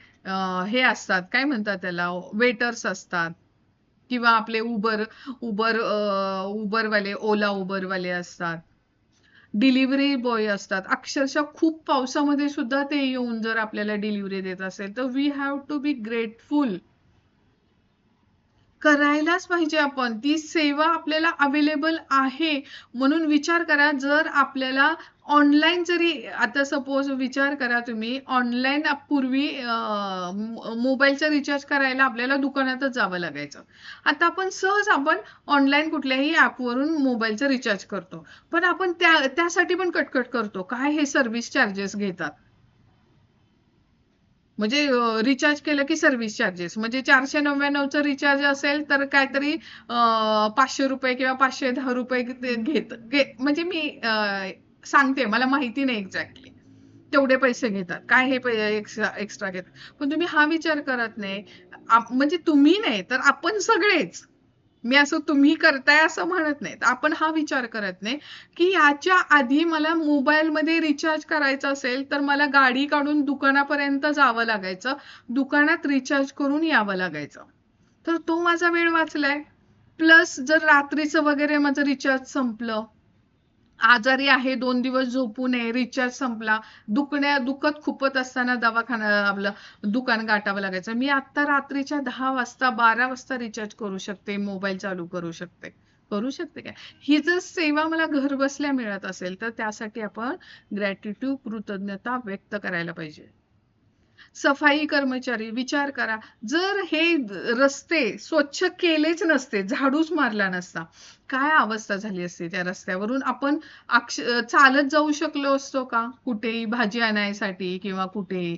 हे असतात, काय म्हणतात त्याला, वेटर्स असतात, किंवा आपले उबरवाले, ओला उबरवाले असतात, डिलिव्हरी बॉय असतात. अक्षरशः खूप पावसामध्ये सुद्धा ते येऊन जर आपल्याला डिलिव्हरी देत असेल तर we have to be grateful. करायलाच पाहिजे आपण. ती सेवा आपल्याला अवेलेबल आहे म्हणून विचार करा. जर आपल्याला ऑनलाईन जरी आता सपोज विचार करा तुम्ही ऑनलाईन पूर्वी मोबाईलचा रिचार्ज करायला आपल्याला दुकानातच जावं लागायचं. आता आपण ऑनलाईन कुठल्याही ॲपवरून मोबाईलचा रिचार्ज करतो. पण आपण त्यासाठी पण कटकट करतो. काय हे सर्व्हिस चार्जेस घेतात. म्हणजे रिचार्ज केलं की सर्व्हिस चार्जेस म्हणजे 499चं रिचार्ज असेल तर काहीतरी 500 रुपये किंवा 510 रुपये म्हणजे मी सांगते मला माहिती नाही एक्झॅक्टली तेवढे पैसे घेतात काय हे एक्स्ट्रा घेतात पण तुम्ही हा विचार करत नाही म्हणजे तुम्ही नाही तर आपण सगळेच मी असं तुम्ही करताय असं म्हणत नाही आपण हा विचार करत नाही की याच्या आधी मला मोबाईलमध्ये रिचार्ज करायचं असेल तर मला गाडी काढून दुकानापर्यंत जावं लागायचं दुकानात रिचार्ज करून यावं लागायचं तर तो माझा वेळ वाचलाय प्लस जर रात्रीचं वगैरे माझं रिचार्ज संपलं आजारी आहे 2 दिवस झोपू नये रिचार्ज संपला दुखत खुपत असताना दवाखाना आपलं दुकान गाठावं लागायचं मी आता रात्रीच्या 10 वाजता 12 वाजता रिचार्ज करू शकते मोबाईल चालू करू शकते काय ही जर सेवा मला घर बसल्या मिळत असेल तर त्यासाठी आपण ग्रॅटिट्यूड कृतज्ञता व्यक्त करायला पाहिजे सफाई कर्मचारी विचार करा जर हे रस्ते स्वच्छ केलेच नसते झाडूच मारला नसता काय अवस्था झाली असते त्या रस्त्यावरून आपण चालत जाऊ शकलो असतो का कुठेही भाजी आणायसाठी किंवा कुठेही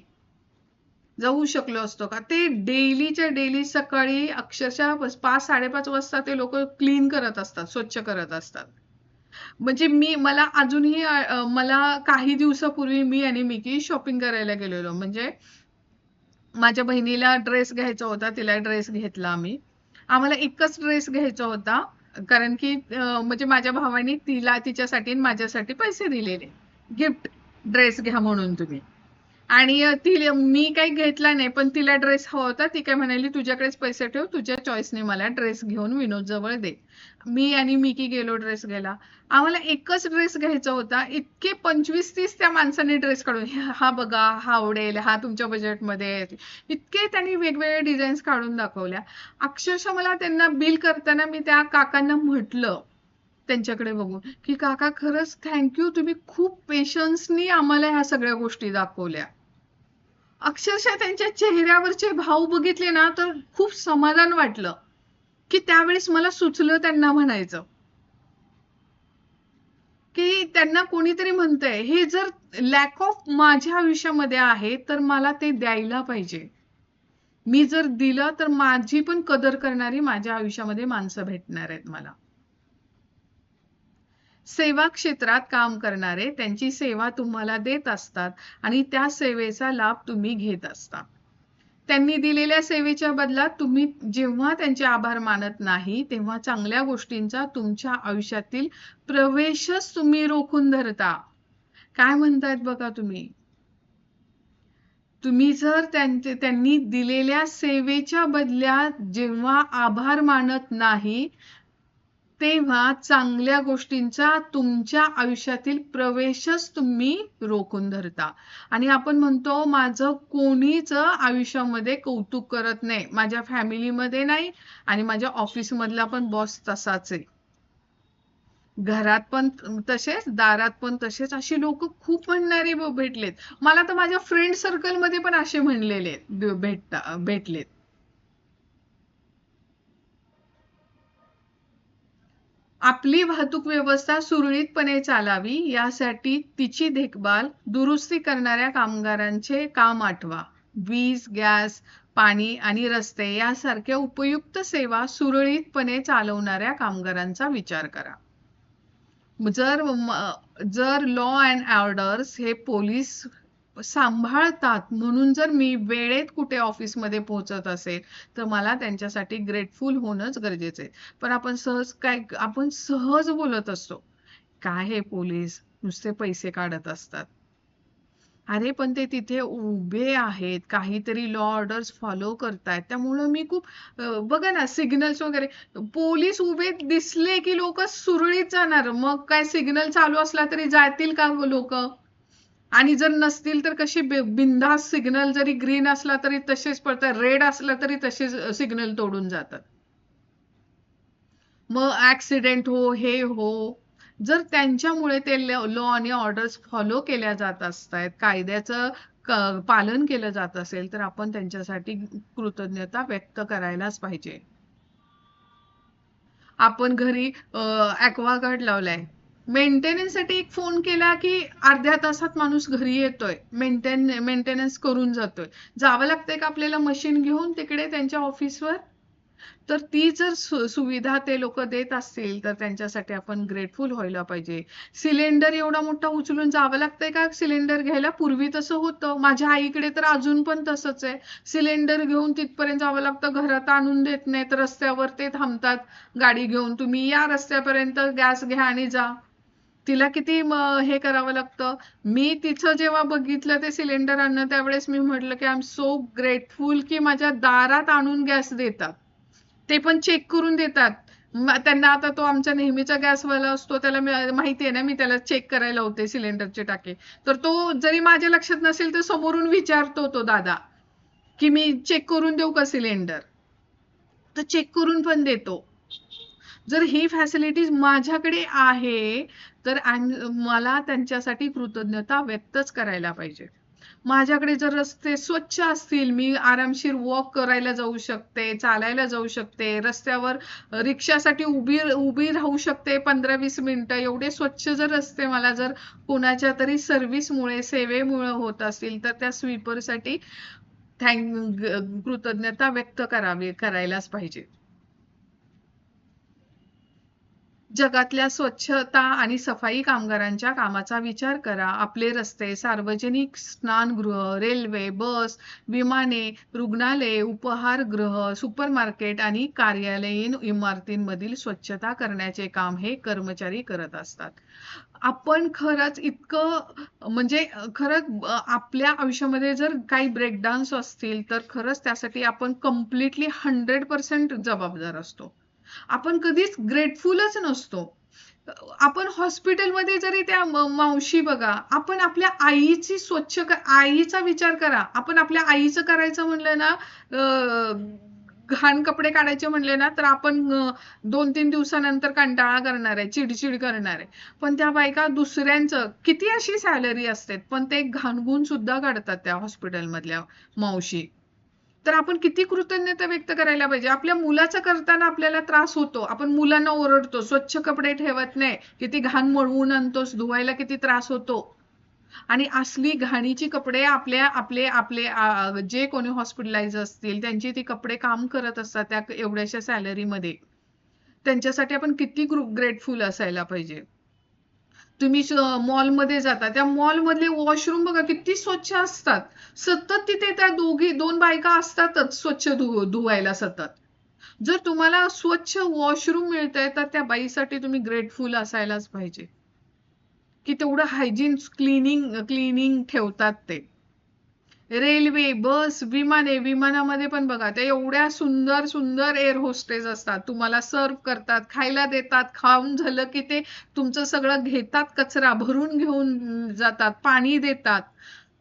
जाऊ शकलो असतो का ते डेलीच्या डेली सकाळी अक्षरशः 5-5:30 वाजता ते लोक क्लीन करत असतात स्वच्छ करत असतात म्हणजे मला अजूनही मला काही दिवसापूर्वी मी आणि मिकी शॉपिंग करायला गेलेलो म्हणजे माझ्या बहिणीला ड्रेस घ्यायचा होता तिला ड्रेस घेतला आम्ही आम्हाला एकच ड्रेस घ्यायचा होता कारण की म्हणजे माझ्या भावाने तिच्यासाठी आणि माझ्यासाठी पैसे दिलेले गिफ्ट ड्रेस घ्या म्हणून तुम्ही आणि मी काही घेतला नाही पण तिला ड्रेस हवा होता ती काय म्हणाली तुझ्याकडेच पैसे ठेव तुझ्या चॉईसने मला ड्रेस घेऊन विनोद जवळ दे मी आणि मिकी गेलो ड्रेस घ्यायला आम्हाला एकच ड्रेस घ्यायचा होता इतके 25-30 त्या माणसाने ड्रेस काढून हा बघा हा आवडेल हा तुमच्या बजेटमध्ये इतके त्यांनी वेगवेगळे डिझाईन्स काढून दाखवल्या अक्षरशः मला त्यांना बिल करताना मी त्या काकांना म्हटलं त्यांच्याकडे बघून की काका खरंच थँक्यू तुम्ही खूप पेशन्सनी आम्हाला ह्या सगळ्या गोष्टी दाखवल्या अक्षरशः त्यांच्या चेहऱ्यावरचे भाव बघितले ना तर खूप समाधान वाटलं की त्यावेळेस मला सुचलं त्यांना म्हणायचं की त्यांना कोणीतरी म्हणतंय हे जर लॅक ऑफ माझ्या आयुष्यामध्ये आहे तर मला ते द्यायला पाहिजे मी जर दिलं तर माझी पण कदर करणारी माझ्या आयुष्यामध्ये माणसं भेटणार आहेत मला सेवा क्षेत्रात काम करणारे त्यांची सेवा तुम्हाला देत असतात आणि त्या सेवेचा लाभ तुम्ही घेत असता त्यांनी दिलेल्या सेवेच्या बदलात तुम्ही जेव्हा त्यांचे आभार मानत नाही तेव्हा चांगल्या गोष्टींचा तुमच्या आयुष्यातील प्रवेशच तुम्ही रोखून धरता काय म्हणतायत बघा तुम्ही जर त्यांनी दिलेल्या सेवेच्या बदल्यात जेव्हा आभार मानत नाही तेव्हा चांगल्या गोष्टींचा तुमच्या आयुष्यातील प्रवेशच तुम्ही रोखून धरता आणि आपण म्हणतो माझं कोणीच आयुष्यामध्ये कौतुक करत नाही माझ्या फॅमिलीमध्ये नाही आणि माझ्या ऑफिसमधला पण बॉस तसाच आहे घरात पण तसेच दारात पण तसेच अशी लोक खूप म्हणणारे भेटलेत मला तर माझ्या फ्रेंड सर्कलमध्ये पण असे म्हणलेले भेटलेत आपली वाहतूक व्यवस्था सुरळीतपणे चालावी यासाठी तिची देखभाल दुरुस्ती करणाऱ्या कामगारांचे काम आठवा वीज गॅस पाणी आणि रस्ते यासारख्या उपयुक्त सेवा सुरळीतपणे चालवणाऱ्या कामगारांचा विचार करा जर लॉ अँड ऑर्डर्स हे पोलीस सांभाळतात म्हणून जर मी वेळेत कुठे ऑफिसमध्ये पोहोचत असेल तर मला त्यांच्यासाठी ग्रेटफुल होणंच गरजेचं आहे पण आपण सहज बोलत असतो काय हे पोलीस नुसते पैसे काढत असतात अरे पण ते तिथे उभे आहेत काहीतरी लॉ ऑर्डर्स फॉलो करतायत त्यामुळं मी खूप बघा ना सिग्नल्स वगैरे पोलीस उभे दिसले की लोक सुरळीत जाणार मग काय सिग्नल चालू असला तरी जातील का लोक आणि जर नसतील तर कशी बिनधास्त सिग्नल जरी ग्रीन असला तरी तसेच पडतात रेड असला तरी तसेच सिग्नल तोडून जातात मग ऍक्सिडेंट हो, हे हो. जर त्यांच्यामुळे ते लॉ आणि ऑर्डर्स फॉलो केल्या जात असतायत, कायद्याचं पालन केलं जात असेल, तर आपण त्यांच्यासाठी कृतज्ञता व्यक्त करायलाच पाहिजे. आपण घरी ॲक्वागार्ड लावलाय. मेंटेनन्ससाठी एक फोन केला की अर्ध्या तासात माणूस घरी येतोय. मेंटेनन्स करून जातोय. जावं लागतंय का आपल्याला मशीन घेऊन तिकडे त्यांच्या ऑफिसवर? तर ती जर सुविधा ते लोक देत असतील तर त्यांच्यासाठी आपण ग्रेटफुल व्हायला पाहिजे. सिलेंडर एवढा मोठा उचलून जावं लागतंय का सिलेंडर घ्यायला? पूर्वी तसं होतं. माझ्या आईकडे तर अजून पण तसंच आहे. सिलेंडर घेऊन तिथपर्यंत जावं लागतं. घरात आणून देत नाहीत. रस्त्यावर ते थांबतात गाडी घेऊन. तुम्ही या रस्त्यापर्यंत गॅस घ्या आणि जा. तिला किती हे करावं लागतं. मी तिचं जेव्हा बघितलं ते सिलेंडर आणणं त्यावेळेस मी म्हटलं की आय एम सो ग्रेटफुल की माझ्या दारात आणून गॅस देतात. ते पण चेक करून देतात. त्यांना आता तो आमचा नेहमीचा गॅसवाला असतो त्याला माहिती आहे ना, मी त्याला चेक करायला होते सिलेंडरचे टाके. तर तो जरी माझ्या लक्षात नसेल तर समोरून विचारतो तो दादा की मी चेक करून देऊ का सिलेंडर? तर चेक करून पण देतो. जर ही फॅसिलिटीज माझ्याकडे आहे तर मला त्यांच्यासाठी कृतज्ञता व्यक्तच करायला पाहिजे. माझ्याकडे जर रस्ते स्वच्छ असतील, मी आरामशीर वॉक करायला जाऊ शकते, चालायला जाऊ शकते, रस्त्यावर रिक्षासाठी उभी उभी राहू शकते 15-20 मिनिटं, एवढे स्वच्छ जर रस्ते मला जर कोणाच्या तरी सर्व्हिसमुळे सेवेमुळे होत असतील तर त्या स्वीपरसाठी कृतज्ञता व्यक्त करायलाच पाहिजे. जगातल्या स्वच्छता आणि सफाई कामगारांच्या कामाचा विचार करा. आपले रस्ते, सार्वजनिक स्नानगृह, रेल्वे, बस, विमाने, रुग्णालये, उपहारगृह, सुपरमार्केट आणि कार्यालयीन इमारतींमधील स्वच्छता करण्याचे काम हे कर्मचारी करत असतात. आपण खरंच इतकं म्हणजे खरंच आपल्या आयुष्यामध्ये जर काही ब्रेकडाऊन्स असतील तर खरंच त्यासाठी आपण कम्प्लिटली 100% जबाबदार असतो. आपण कधीच ग्रेटफुलच नसतो. आपण हॉस्पिटलमध्ये जरी त्या मावशी बघा, आपण आपल्या आईची आईचा विचार करा. आपण आपल्या आईचं करायचं म्हणलं ना, घाण कपडे काढायचे म्हणले ना, तर आपण 2-3 दिवसानंतर कंटाळा करणार आहे, चिडचिड करणार आहे. पण त्या बायका दुसऱ्यांचं किती अशी सॅलरी असते, पण ते घाणगुण सुद्धा काढतात त्या हॉस्पिटलमधल्या मावशी. तर आपण किती कृतज्ञता व्यक्त करायला पाहिजे. आपल्या मुलाचं करताना आपल्याला त्रास होतो. आपण मुलांना ओरडतो, स्वच्छ कपडे ठेवत नाही, किती घाण मळवून आणतोस, धुवायला किती त्रास होतो. आणि असली घाणीची कपडे आपले आपले जे कोणी हॉस्पिटलाइज असतील त्यांची ती कपडे काम करत असतात त्या एवढ्याशा सॅलरीमध्ये. त्यांच्यासाठी आपण किती ग्रेटफुल असायला पाहिजे. तुम्ही मॉलमध्ये जाता, त्या मॉलमधले वॉशरूम बघा किती स्वच्छ असतात. सतत तिथे त्या दोन बायका असतातच स्वच्छ धुवायला सतत. जर तुम्हाला स्वच्छ वॉशरूम मिळतंय तर त्या बाईसाठी तुम्ही ग्रेटफुल असायलाच पाहिजे की तेवढं हायजीन क्लिनिंग ठेवतात ते. रेल्वे, बस, विमानामध्ये पण बघा ते एवढ्या सुंदर सुंदर एअर होस्टेस असतात. तुम्हाला सर्व करतात, खायला देतात, खाऊन झालं की ते तुमचं सगळं घेतात, कचरा भरून घेऊन जातात, पाणी देतात.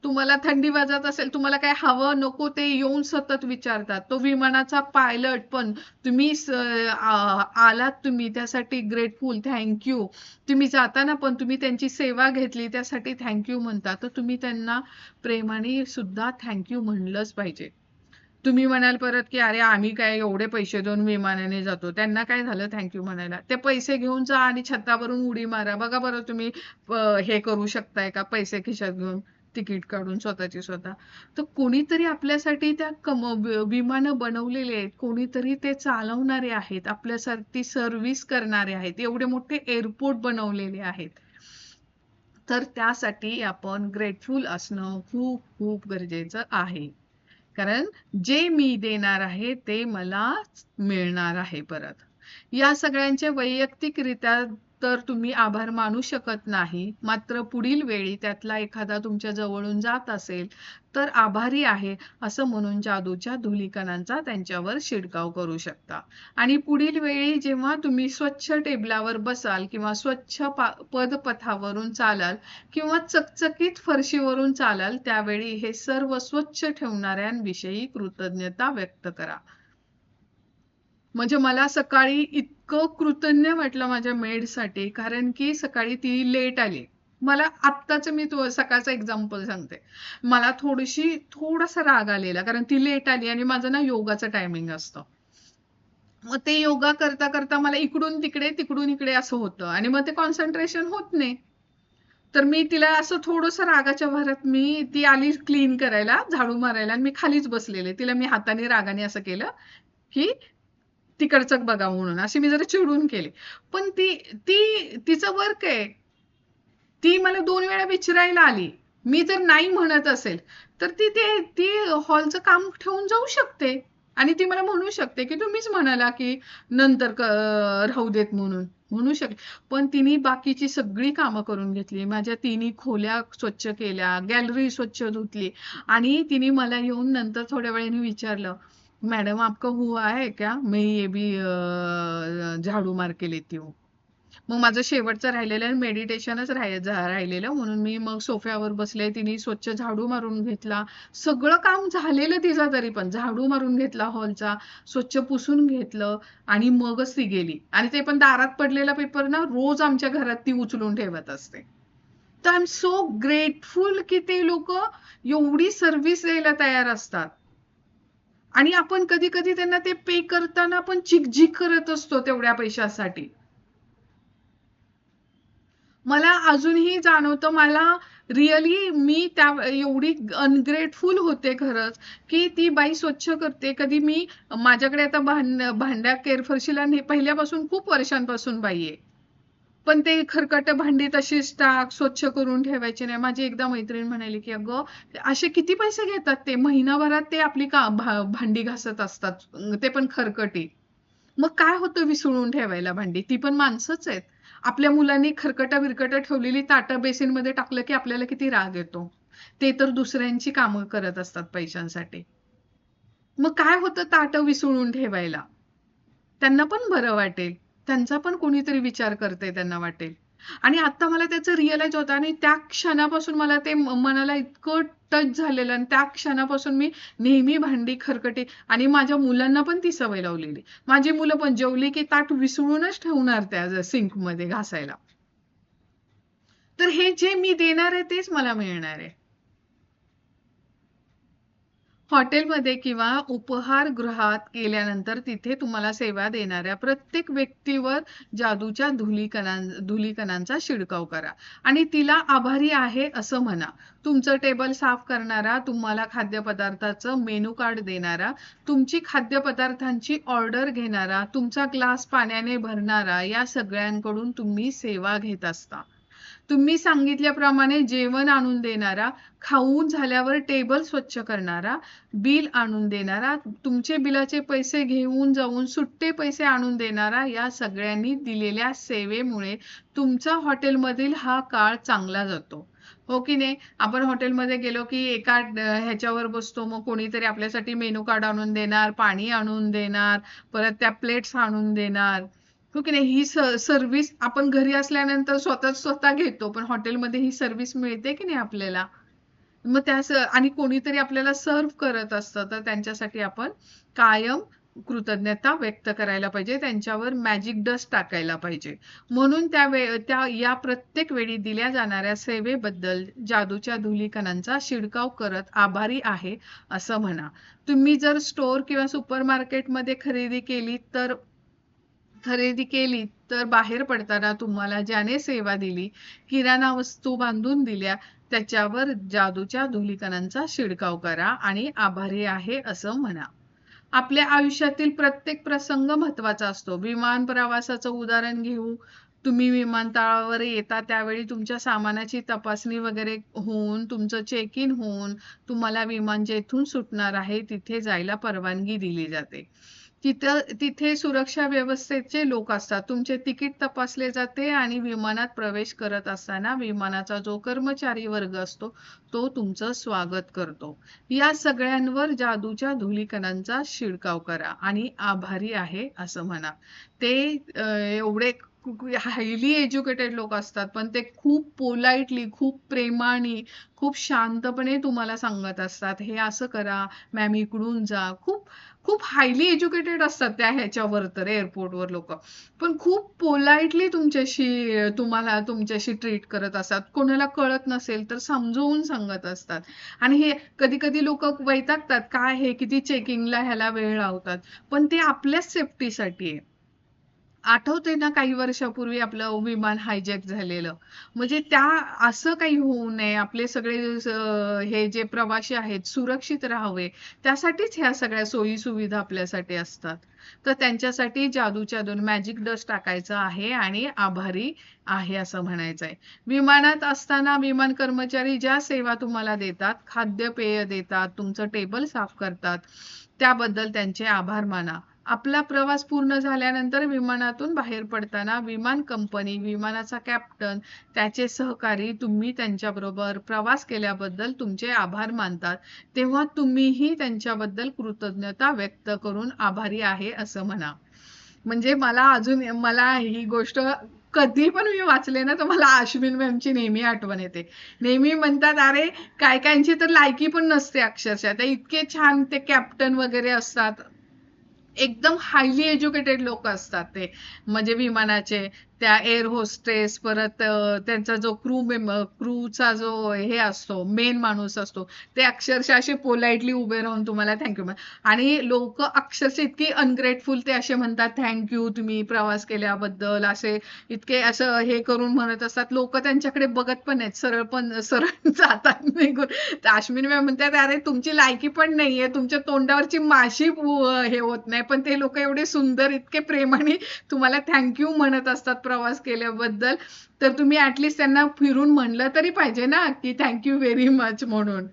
तुम्हाला थंडी वाजत असेल, तुम्हाला काय हवं नको ते येऊन सतत विचारतात. तो विमानाचा पायलट पण तुम्ही आलात, तुम्ही त्यासाठी ग्रेटफुल, थँक्यू. तुम्ही जाताना पण तुम्ही त्यांची सेवा घेतली त्यासाठी थँक्यू म्हणता. तर तुम्ही त्यांना प्रेमाने सुद्धा थँक्यू म्हणलंच पाहिजे. तुम्ही म्हणाल परत की अरे आम्ही काय एवढे पैसे देऊन विमानाने जातो, त्यांना काय झालं थँक्यू म्हणायला? ते पैसे घेऊन जा आणि छतावरून उडी मारा. बघा बरं तुम्ही हे करू शकताय का पैसे खिशात घेऊन तिकीट काढून स्वतःची स्वतः? तर कोणीतरी आपल्यासाठी त्या विमानं बनवलेले आहेत, कोणीतरी ते चालवणारे आहेत, आपल्यासाठी सर्व्हिस करणारे आहेत, एवढे मोठे एअरपोर्ट बनवलेले आहेत. तर त्यासाठी आपण ग्रेटफुल असणं खूप खूप गरजेचं आहे. कारण जे मी देणार आहे ते मला मिळणार आहे परत. या सगळ्यांचे वैयक्तिकरित्या तर तुम्ही आभार मानू शकत नाही. मात्र पुढील वेळी त्यातला एखादा तुमच्या जवळून जात असेल तर आभारी आहे असं म्हणून जादूच्या धुलीकणांचा त्यांच्यावर शिडकाव करू शकता. आणि पुढील वेळी जेव्हा तुम्ही स्वच्छ टेबलावर बसाल किंवा स्वच्छ पदपथावरून चालाल किंवा चकचकीत फरशीवरून चालाल त्यावेळी हे सर्व स्वच्छ ठेवणाऱ्यांविषयी कृतज्ञता व्यक्त करा. म्हणजे मला सकाळी इतकं कृतज्ञ वाटलं माझ्या मेडसाठी, कारण की सकाळी ती लेट आली. मला आत्ताच मी सकाळचं एक्झाम्पल सांगते. मला थोडासा राग आलेला, कारण ती लेट आली आणि माझं ना योगाचं टायमिंग असतं. मग ते योगा करता करता मला इकडून तिकडे तिकडून इकडे असं होतं आणि मग ते कॉन्सन्ट्रेशन होत नाही. तर मी तिला असं थोडंसं रागाच्या भरात ती आली क्लीन करायला, झाडू मारायला आणि मी खालीच बसलेले. तिला मी हाताने रागाने असं केलं, की तिकडचं बघा म्हणून. अशी मी जरा चिडून केली. पण ती ती तिचं वर्क आहे. ती मला 2 वेळा विचारायला आली. मी जर नाही म्हणत असेल, तर ती हॉलचं काम ठेवून जाऊ शकते. आणि ती मला म्हणू शकते, की तुम्हीच म्हणाला, की नंतर राहू देत म्हणून. म्हणू शकते. पण तिने बाकीची सगळी कामं करून घेतली. माझ्या तिन्ही खोल्या स्वच्छ केल्या, गॅलरी स्वच्छ धुतली आणि तिने मला येऊन नंतर थोड्या वेळाने विचारलं, "मैडम आपका हुआ है क्या? मैं ये भी झाडू मार के लेती हूँ." मग माझं शेवटचं राहिलेलं मेडिटेशनच राहिलेलं, म्हणून मी मग सोफ्यावर बसले. तिने स्वच्छ झाडू मारून घेतला. सगळं काम झालेलं तिचं, तरी पण झाडू मारून घेतला हॉलचा, स्वच्छ पुसून घेतलं आणि मगच ती गेली. आणि ते पण दारात पडलेला पेपर ना रोज आमच्या घरात ती उचलून ठेवत असते. तर आय एम सो ग्रेटफुल की ते लोक एवढी सर्व्हिस द्यायला तयार असतात. आणि आपण कधी कधी त्यांना ते पे करताना पण चिकझिक करत असतो तेवढ्या पैशासाठी. मला अजूनही जाणवतं, मला रिअली मी त्या एवढी अनग्रेटफुल होते खरंच, की ती बाई स्वच्छ करते. कधी मी माझ्याकडे आता भांड्या केरफरशीला पहिल्यापासून खूप वर्षांपासून बाई आहे. पण ते खरकट भांडी तशीच टाक, स्वच्छ करून ठेवायची नाही. माझी एकदा मैत्रीण म्हणाली, की "अगं, असे किती पैसे घेतात ते? महिनाभरात ते आपली भांडी घासत असतात, ते पण खरकटी." मग काय होतं विसळून ठेवायला भांडी? ती पण माणसंच आहेत. आपल्या मुलांनी खरकटा-बिरकटा ठेवलेली ताटं बेसिनमध्ये टाकलं की आपल्याला किती राग येतो. ते तर दुसऱ्यांची कामं करत असतात पैशांसाठी. मग काय होतं ताटं विसळून ठेवायला? त्यांना पण बरं वाटेल. त्यांचा पण कोणीतरी विचार करतंय त्यांना वाटेल. आणि आता मला त्याचं रिअलाईज होतं आणि त्या क्षणापासून मला ते मनाला इतकं टच झालेलं आणि त्या क्षणापासून मी नेहमी भांडी खरकटी आणि माझ्या मुलांना पण ती सवय लावलेली. माझी मुलं पण जेवली की ताट विसळूनच ठेवणार त्या सिंकमध्ये घासायला. तर हे जे मी देणार आहे तेच मला मिळणार आहे. हॉटेलमध्ये किंवा उपहारगृहात गेल्यानंतर तिथे तुम्हाला सेवा देणाऱ्या प्रत्येक व्यक्तीवर जादूच्या धुलीकणांचा शिडकाव करा आणि तिला आभारी आहे असं म्हणा. तुमचं टेबल साफ करणारा, तुम्हाला खाद्यपदार्थाचं मेनू कार्ड देणारा, तुमची खाद्यपदार्थांची ऑर्डर घेणारा, तुमचा ग्लास पाण्याने भरणारा, या सगळ्यांकडून तुम्ही सेवा घेत असता. तुम्ही सांगितल्याप्रमाणे जेवण आणून देणारा, खाऊन झाल्यावर टेबल स्वच्छ करणारा, बिल आणून देणारा, तुमचे बिलाचे पैसे घेऊन जाऊन सुट्टे पैसे आणून देणारा, या सगळ्यांनी दिलेल्या सेवेमुळे तुमचा हॉटेलमधील हा काळ चांगला जातो. हो की नाही? आपण हॉटेलमध्ये गेलो की एका ह्याच्यावर बसतो, मग कोणीतरी आपल्यासाठी मेनू कार्ड आणून देणार, पाणी आणून देणार, परत त्या प्लेट्स आणून देणार. हो की नाही? ही सर्व्हिस आपण घरी असल्यानंतर स्वतः घेतो, पण हॉटेलमध्ये ही सर्व्हिस मिळते की नाही आपल्याला? मग आणि कोणीतरी आपल्याला सर्व्ह करत असतं, तर त्यांच्यासाठी आपण कायम कृतज्ञता व्यक्त करायला पाहिजे. त्यांच्यावर मॅजिक डस्ट टाकायला पाहिजे. म्हणून या प्रत्येक वेळी दिल्या जाणाऱ्या सेवेबद्दल जादूच्या धुलीकणांचा शिडकाव करत आभारी आहे असं म्हणा. तुम्ही जर स्टोअर किंवा सुपरमार्केटमध्ये खरेदी केली तर बाहेर पडताना तुम्हाला ज्याने सेवा दिली, किराणा वस्तू बांधून दिल्या, त्याच्यावर जादूच्या धुलीकणांचा शिडकाव करा आणि आभारी आहे असं म्हणा. आपल्या आयुष्यातील प्रत्येक प्रसंग महत्त्वाचा असतो. विमान प्रवासाचं उदाहरण घेऊ. तुम्ही विमानतळावर येता त्यावेळी तुमच्या सामानाची तपासणी वगैरे होऊन, तुमचं चेक इन होऊन, तुम्हाला विमान जेथून सुटणार आहे तिथे जायला परवानगी दिली जाते. तिथे सुरक्षा व्यवस्थेचे लोक असतात. तुमचे तिकीट तपासले जाते आणि विमानात प्रवेश करत असताना विमानाचा जो कर्मचारी वर्ग असतो, तो तुमचं स्वागत करतो. या सगळ्यांवर जादूच्या धुलीकणांचा शिडकाव करा आणि आभारी आहे असं म्हणा. ते एवढे हायली एज्युकेटेड लोक असतात, पण ते खूप पोलाइटली, खूप प्रेमाने, खूप शांतपणे तुम्हाला सांगत असतात, हे असं करा, मॅम इकडून जा. खूप खूप हायली एज्युकेटेड असतात त्या ह्याच्यावर तर एअरपोर्टवर लोक. पण खूप पोलाइटली तुम्हाला तुमच्याशी ट्रीट करत असतात. कोणाला कळत नसेल तर समजवून सांगत असतात. आणि हे कधी-कधी लोक वैतागतात, काय हे किती चेकिंगला ह्याला वेळ लावतात. पण ते आपल्याच सेफ्टीसाठी आहे. आठवते ना काही वर्षापूर्वी आपलं विमान हायजॅक झालेलं. म्हणजे असं काही होऊ नये. आपले सगळे हे जे प्रवासी आहेत सुरक्षित राहावे. त्यासाठीच ह्या सगळ्या सोयी सुविधा आपल्यासाठी असतात. तर त्यांच्यासाठी जादूच्या दोन मॅजिक डस्ट टाकायचं आहे आणि आभारी आहे असं म्हणायचं आहे. विमानात असताना विमान कर्मचारी ज्या सेवा तुम्हाला देतात, खाद्यपेय देतात, तुमचं टेबल साफ करतात, त्याबद्दल त्यांचे आभार माना. आपला प्रवास पूर्ण झाल्यानंतर विमानातून बाहेर पडताना विमान कंपनी, विमानाचा कॅप्टन, त्याचे सहकारी तुम्ही त्यांच्याबरोबर प्रवास केल्याबद्दल तुमचे आभार मानतात. तेव्हा तुम्हीही त्यांच्याबद्दल कृतज्ञता व्यक्त करून आभारी आहे असं म्हणा. म्हणजे मला ही गोष्ट कधी पण मी वाचले ना तर मला अश्विन मॅमची नेहमी आठवण येते. नेहमी म्हणतात, अरे काय कायची तर लायकी पण नसते अक्षरशः. ते इतके छान ते कॅप्टन वगैरे असतात. एकदम हायली एज्युकेटेड लोक असतात ते. म्हणजे विमानाचे त्या एअर होस्टेस, परत त्यांचा जो क्रूचा जो हे असतो, मेन माणूस असतो, ते अक्षरशः असे पोलाइटली उभे राहून तुम्हाला थँक्यू. आणि लोक अक्षरशः इतकी अनग्रेटफुल ते असे म्हणतात, थँक्यू तुम्ही प्रवास केल्याबद्दल, असे इतके असं हे करून म्हणत असतात. लोक त्यांच्याकडे बघत पण नाहीत, सरळ जातात निघून. तर अश्विनी मॅम म्हणतात, अरे तुमची लायकी पण नाहीये, तुमच्या तोंडावरची माशी हे होत नाही, पण ते लोक एवढे सुंदर, इतके प्रेमाने तुम्हाला थँक्यू म्हणत असतात प्रवास केल्याबद्दल. तर तुम्ही ऍटलिस्ट त्यांना फिरून म्हणलं तरी पाहिजे ना की थँक्यू व्हेरी मच म्हणून.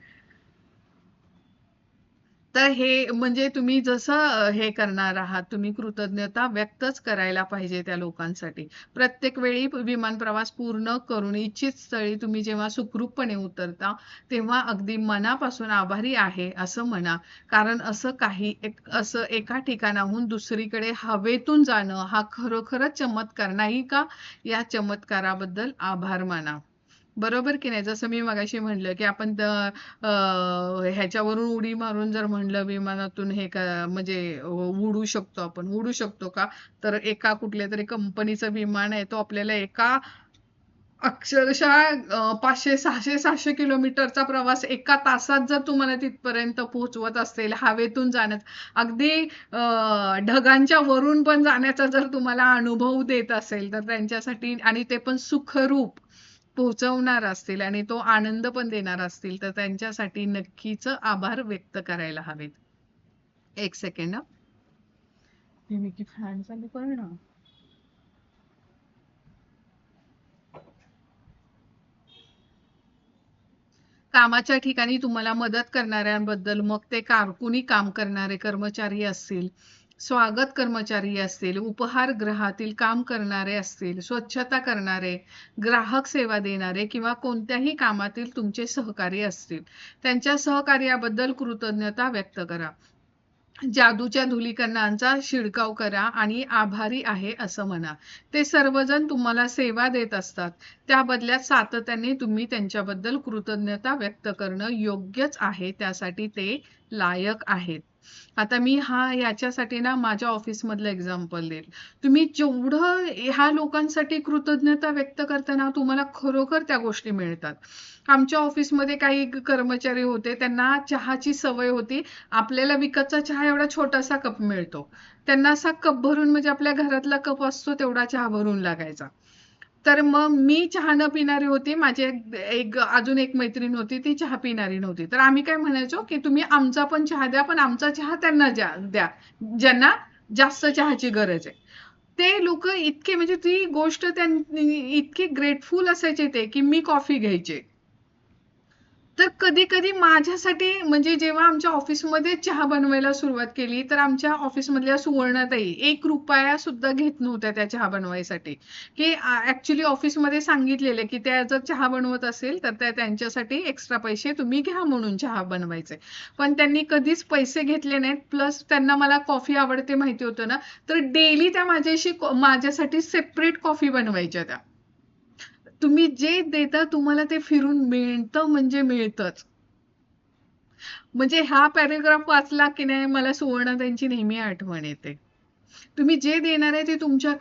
तर हे म्हणजे तुम्ही जसं हे करणार आहात, तुम्ही कृतज्ञता व्यक्तच करायला पाहिजे त्या लोकांसाठी. प्रत्येक वेळी विमान प्रवास पूर्ण करून इच्छित स्थळी तुम्ही जेव्हा सुखरूपपणे उतरता, तेव्हा अगदी मनापासून आभारी आहे असं म्हणा. कारण असं एका ठिकाणाहून दुसरीकडे हवेतून जाणं हा खरोखरच चमत्कार नाही का? या चमत्काराबद्दल आभार माना. बरोबर की नाही? जसं मी मगाशी म्हणलं, की आपण ह्याच्यावरून उडी मारून जर म्हणलं विमानातून म्हणजे उडू शकतो आपण. उडू शकतो का? तर एका कुठल्यातरी कंपनीचं विमान आहे, तो आपल्याला एका अक्षरशः 500, 600, 700 किलोमीटरचा प्रवास एका तासात जर तुम्हाला तिथपर्यंत पोहोचवत असेल, हवेतून जाण्यात अगदी ढगांच्या वरून पण जाण्याचा जर तुम्हाला अनुभव देत असेल, तर त्यांच्यासाठी आणि ते पण सुखरूप पोहोचवणार असतील आणि तो आनंद पण देणार असतील, तर त्यांच्यासाठी नक्कीच आभार व्यक्त करायला हवेत. एक सेकंड ना. मी की फॅन चालू कर ना. कामाच्या ठिकाणी तुम्हाला मदत करणाऱ्यांबद्दल, मग ते कारकुनी काम करणारे कर्मचारी असतील, स्वागत कर्मचारी असतील, उपहारगृहातील काम करणारे असतील, स्वच्छता करणारे, ग्राहक सेवा देणारे किंवा कोणत्याही कामातील तुमचे सहकारी असतील, त्यांच्या सहकार्याबद्दल कृतज्ञता व्यक्त करा. जादूच्या धुलीकणांचा शिडकाव करा आणि आभारी आहे असं म्हणा. ते सर्वजण तुम्हाला सेवा देत असतात. त्या बदल्यात सातत्याने तुम्ही त्यांच्याबद्दल कृतज्ञता व्यक्त करणं योग्यच आहे. त्यासाठी ते लायक आहेत. आता मी याच्यासाठी ना माझ्या ऑफिसमधलं एक्झाम्पल देईल. तुम्ही जेवढं ह्या लोकांसाठी कृतज्ञता व्यक्त करताना तुम्हाला खरोखर त्या गोष्टी मिळतात. आमच्या ऑफिसमध्ये काही कर्मचारी होते, त्यांना चहाची सवय होती. आपल्याला विकतचा चहा एवढा छोटासा कप मिळतो. त्यांना असा कप भरून म्हणजे आपल्या घरातला कप असतो तेवढा चहा भरून लागायचा. तर मग मी चहा न पिणारी होती. माझी अजून एक मैत्रीण होती, ती चहा पिणारी नव्हती. तर आम्ही काय म्हणायचो, की तुम्ही आमचा पण चहा द्या, पण आमचा चहा त्यांना द्या, ज्यांना जास्त चहाची गरज आहे. ते लोक इतके म्हणजे ती गोष्ट इतके ग्रेटफुल असायचे ते, की मी कॉफी घ्यायचे. तर कधी-कधी माझ्यासाठी म्हणजे जेव्हा आमच्या ऑफिसमध्ये चहा बनवायला सुरुवात केली, तर आमच्या ऑफिसमधल्या सुवर्णाताई ₹1 सुद्धा घेत नव्हत्या त्या चहा बनवायसाठी, की ॲक्चुअली ऑफिसमध्ये सांगितलेलं की त्या जर चहा बनवत असेल, तर त्या त्यांच्यासाठी एक्स्ट्रा पैसे तुम्ही घ्या म्हणून चहा बनवायचे. पण त्यांनी कधीच पैसे घेतले नाहीत. प्लस त्यांना मला कॉफी आवडते माहिती होतं ना, तर डेली त्या माझ्यासाठी सेपरेट कॉफी बनवायच्या त्या. तुम्ही जे देता तुम्हाला ते फिरून मिळतं म्हणजे मिळतंच. म्हणजे हा पॅराग्राफ वाचला की नाही मला सुवर्णाताईंची नेहमी आठवण येते. तुम्ही जे देणार आहे ते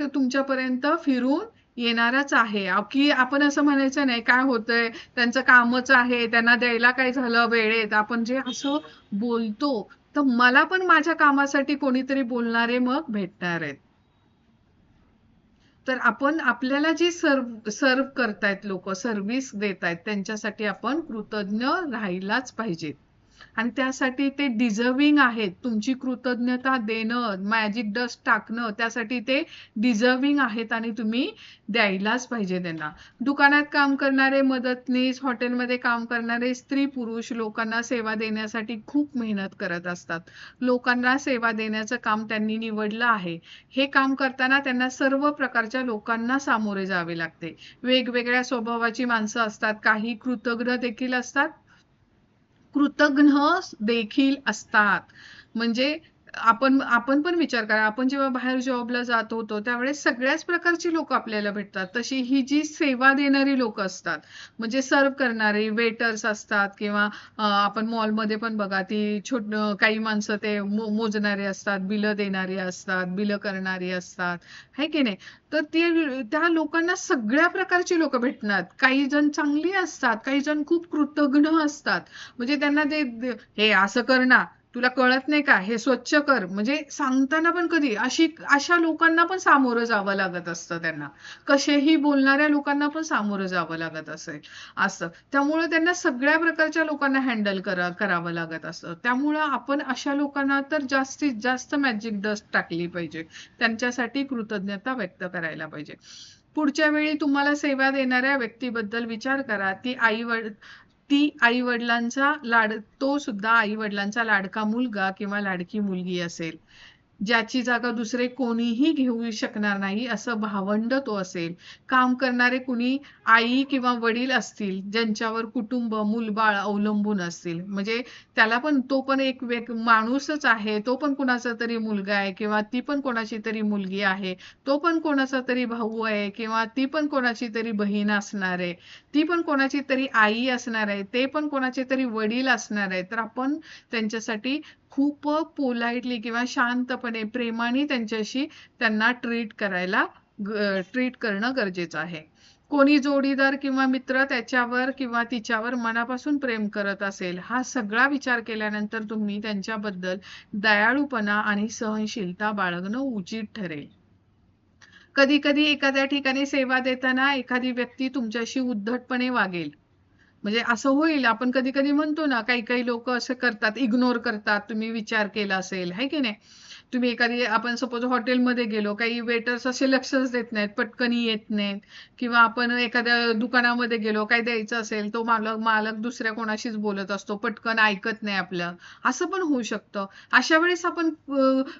तुमच्यापर्यंत फिरून येणारच आहे. की आपण असं म्हणायचं नाही काय होतंय त्यांचं कामच आहे त्यांना द्यायला काय झालं वेळेत आपण जे असं बोलतो तर मला पण माझ्या कामासाठी कोणीतरी बोलणारे मग भेटणार आहेत. तर आपण आपल्याला जे सर्व करतायत लोक सर्व्हिस देत आहेत त्यांच्यासाठी आपण कृतज्ञ राहायलाच पाहिजे आणि त्यासाठी ते डिझर्विंग आहेत. तुमची कृतज्ञता देणं मॅजिक डस्ट टाकणं त्यासाठी ते डिझर्विंग आहेत आणि तुम्ही द्यायलाच पाहिजे त्यांना. दुकानात काम करणारे मदतनीस हॉटेलमध्ये काम करणारे स्त्री पुरुष लोकांना सेवा देण्यासाठी खूप मेहनत करत असतात. लोकांना सेवा देण्याचं काम त्यांनी निवडलं आहे. हे काम करताना त्यांना सर्व प्रकारच्या लोकांना सामोरे जावे लागते. वेगवेगळ्या स्वभावाची माणसं असतात. काही कृतज्ञ देखील असतात कृतज्ञ देखील असतात. म्हणजे आपण पण विचार करा आपण जेव्हा बाहेर जॉबला जात होतो त्यावेळेस सगळ्याच प्रकारची लोक आपल्याला भेटतात. तशी ही जी सेवा देणारी लोक असतात म्हणजे सर्व करणारे वेटर्स असतात किंवा आपण मॉलमध्ये पण बघा ती काही माणसं ते मोजणारे असतात बिलं देणारी असतात बिलं करणारी असतात है की नाही. तर त्या लोकांना सगळ्या प्रकारची लोक भेटणार. काही जण चांगली असतात काही जण खूप कृतज्ञ असतात. म्हणजे त्यांना ते हे असं कर ना तुला कळत नाही का हे स्वच्छ कर म्हणजे सांगताना पण कधी अशा लोकांना पण सामोरं जावं लागत असतं त्यांना. कसेही बोलणाऱ्या लोकांना पण सामोरं जावं लागत असेल असं त्यामुळे त्यांना सगळ्या प्रकारच्या लोकांना हँडल करावं लागत असतं. त्यामुळं आपण अशा लोकांना तर जास्तीत जास्त मॅजिक डस्ट टाकली पाहिजे. त्यांच्यासाठी कृतज्ञता व्यक्त करायला पाहिजे. पुढच्या वेळी तुम्हाला सेवा देणाऱ्या व्यक्तीबद्दल विचार करा. ती आई वडिलांचा तो सुद्धा आई वडिलांचा लाडका मुलगा किंवा लाडकी मुलगी असेल. ज्याची जागा दुसरे कोणीही घेऊ शकणार नाही असं भावंड तो असेल. काम करणारे कुणी आई किंवा वडील असतील ज्यांच्यावर कुटुंब मूलबाळ अवलंबून असतील. म्हणजे त्याला पण तो पण एक माणूसच आहे. तो पण कुणाचा तरी मुलगा आहे किंवा ती पण कोणाची तरी मुलगी आहे. तो पण कोणाचा तरी भाऊ आहे किंवा ती पण कोणाची तरी बहीण असणार आहे. ती पण कोणाची तरी आई असणार आहे. ते पण कोणाचे तरी वडील असणार आहे. तर आपण त्यांच्यासाठी खूप पोलाइटली किंवा शांतपणे प्रेमाने त्यांना ट्रीट करणं गरजेचं आहे. कोणी जोडीदार किंवा मित्र त्याच्यावर किंवा तिच्यावर मनापासून प्रेम करत असेल हा सगळा विचार केल्यानंतर तुम्ही त्यांच्याबद्दल दयाळूपणा आणि सहनशीलता बाळगणं उचित ठरेल. कधी कधी एखाद्या ठिकाणी सेवा देताना एखादी व्यक्ती तुमच्याशी उद्धटपणे वागेल. म्हणजे असं होईल आपण कधी कधी म्हणतो ना काही काही लोक असं करतात इग्नोर करतात. तुम्ही विचार केला असेल है की नाही. तुम्ही एखादी आपण सपोज हॉटेलमध्ये गेलो काही वेटर्स असे लक्षच देत नाहीत पटकनी येत नाहीत किंवा आपण एखाद्या दुकानामध्ये गेलो काही द्यायचं असेल तो मालक दुसऱ्या कोणाशीच बोलत असतो पटकन ऐकत नाही आपलं. असं पण होऊ शकतं. अशा वेळेस आपण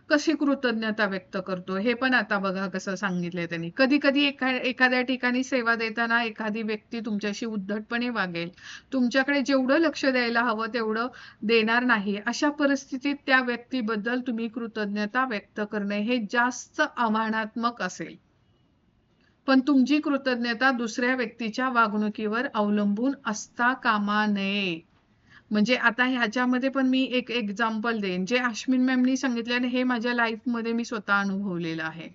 कशी कृतज्ञता व्यक्त करतो हे पण आता बघा कसं सांगितलंय त्यांनी. कधी कधी एखाद्या ठिकाणी सेवा देताना एखादी व्यक्ती तुमच्याशी उद्धटपणे वागेल. तुमच्याकडे जेवढं लक्ष द्यायला हवं तेवढं देणार नाही. अशा परिस्थितीत त्या व्यक्तीबद्दल तुम्ही कृतज्ञता व्यक्त करणे हे जास्त आव्हानात्मक असेल. पण तुमची कृतज्ञता दुसऱ्या व्यक्तीच्या वागणुकीवर अवलंबून असता कामा नये. म्हणजे आता ह्याच्यामध्ये पण मी एक एक्झाम्पल देईन जे अश्विन मॅमनी सांगितले आणि हे माझ्या लाईफमध्ये मी स्वतः अनुभवलेलं आहे.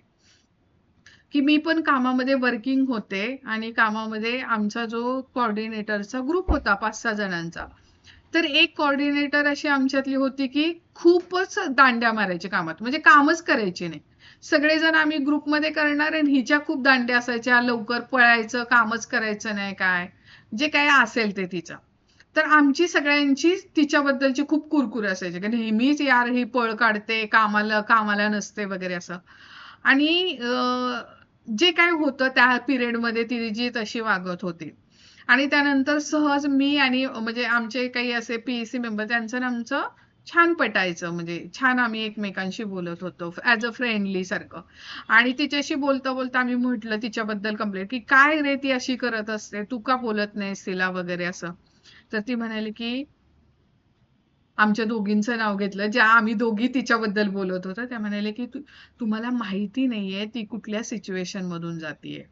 की मी पण कामामध्ये वर्किंग होते आणि कामामध्ये आमचा जो कोऑर्डिनेटरचा ग्रुप होता 5-6 जणांचा. तर एक कोऑर्डिनेटर अशी आमच्यातली होती की खूपच दांड्या मारायचे कामात म्हणजे कामच करायचे नाही. सगळेजण आम्ही ग्रुपमध्ये करणार आणि हिच्या खूप दांड्या असायच्या लवकर पळायचं कामच करायचं नाही काय जे काय असेल ते तिचं. तर आमची सगळ्यांची तिच्याबद्दलची खूप कुरकुर असायची की नेहमीच यार ही पळ काढते कामाला नसते वगैरे असं. आणि जे काय होतं त्या पिरियडमध्ये ती जी तशी वागत होती. आणि त्यानंतर सहज मी आणि म्हणजे आमचे काही असे पीएससी मेंबर त्यांचं आणि आमचं छान पटायचं, म्हणजे छान आम्ही एकमेकांशी बोलत होतो ऍज अ फ्रेंडली सारखं. आणि तिच्याशी बोलता बोलता आम्ही म्हटलं तिच्याबद्दल कंप्लेंट की काय रे ती अशी करत असते, तू का बोलत नाहीस तिला वगैरे असं. तर ती म्हणाली की आमच्या दोघींचं नाव घेतलं, ज्या आम्ही दोघी तिच्याबद्दल बोलत होतो. त्या म्हणाले की तुम्हाला माहिती नाहीये ती कुठल्या सिच्युएशन मधून जातीये.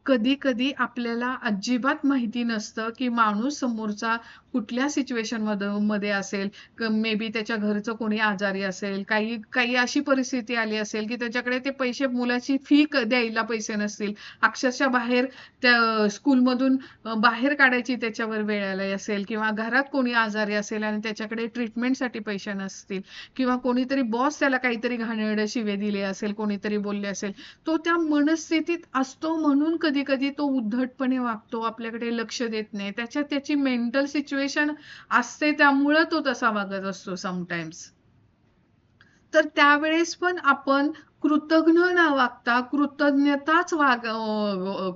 कधी कधी आपल्याला अजिबात माहिती नसतं की माणूस समोरचा कुठल्या सिच्युएशन मध्ये असेल. मे बी त्याच्या घरचं कोणी आजारी असेल, काही काही अशी परिस्थिती आली असेल की त्याच्याकडे ते पैसे, मुलाची फी द्यायला पैसे नसतील, अक्षरशः बाहेर त्या स्कूलमधून बाहेर काढायची त्याच्यावर वेळ आली असेल, किंवा घरात कोणी आजारी असेल आणि त्याच्याकडे ट्रीटमेंटसाठी पैसे नसतील, किंवा कोणीतरी बॉस त्याला काहीतरी घाणेरडे शिवे दिले असेल, कोणीतरी बोलले असेल. तो त्या मनस्थितीत असतो म्हणून कधी कधी तो उद्धटपणे वागतो, आपल्याकडे लक्ष देत नाही, त्याची मेंटल सिच्युएशन असते त्यामुळं तो तसा वागत असतो समटाइम्स. तर त्यावेळेस पण आपण कृतज्ञ न वागता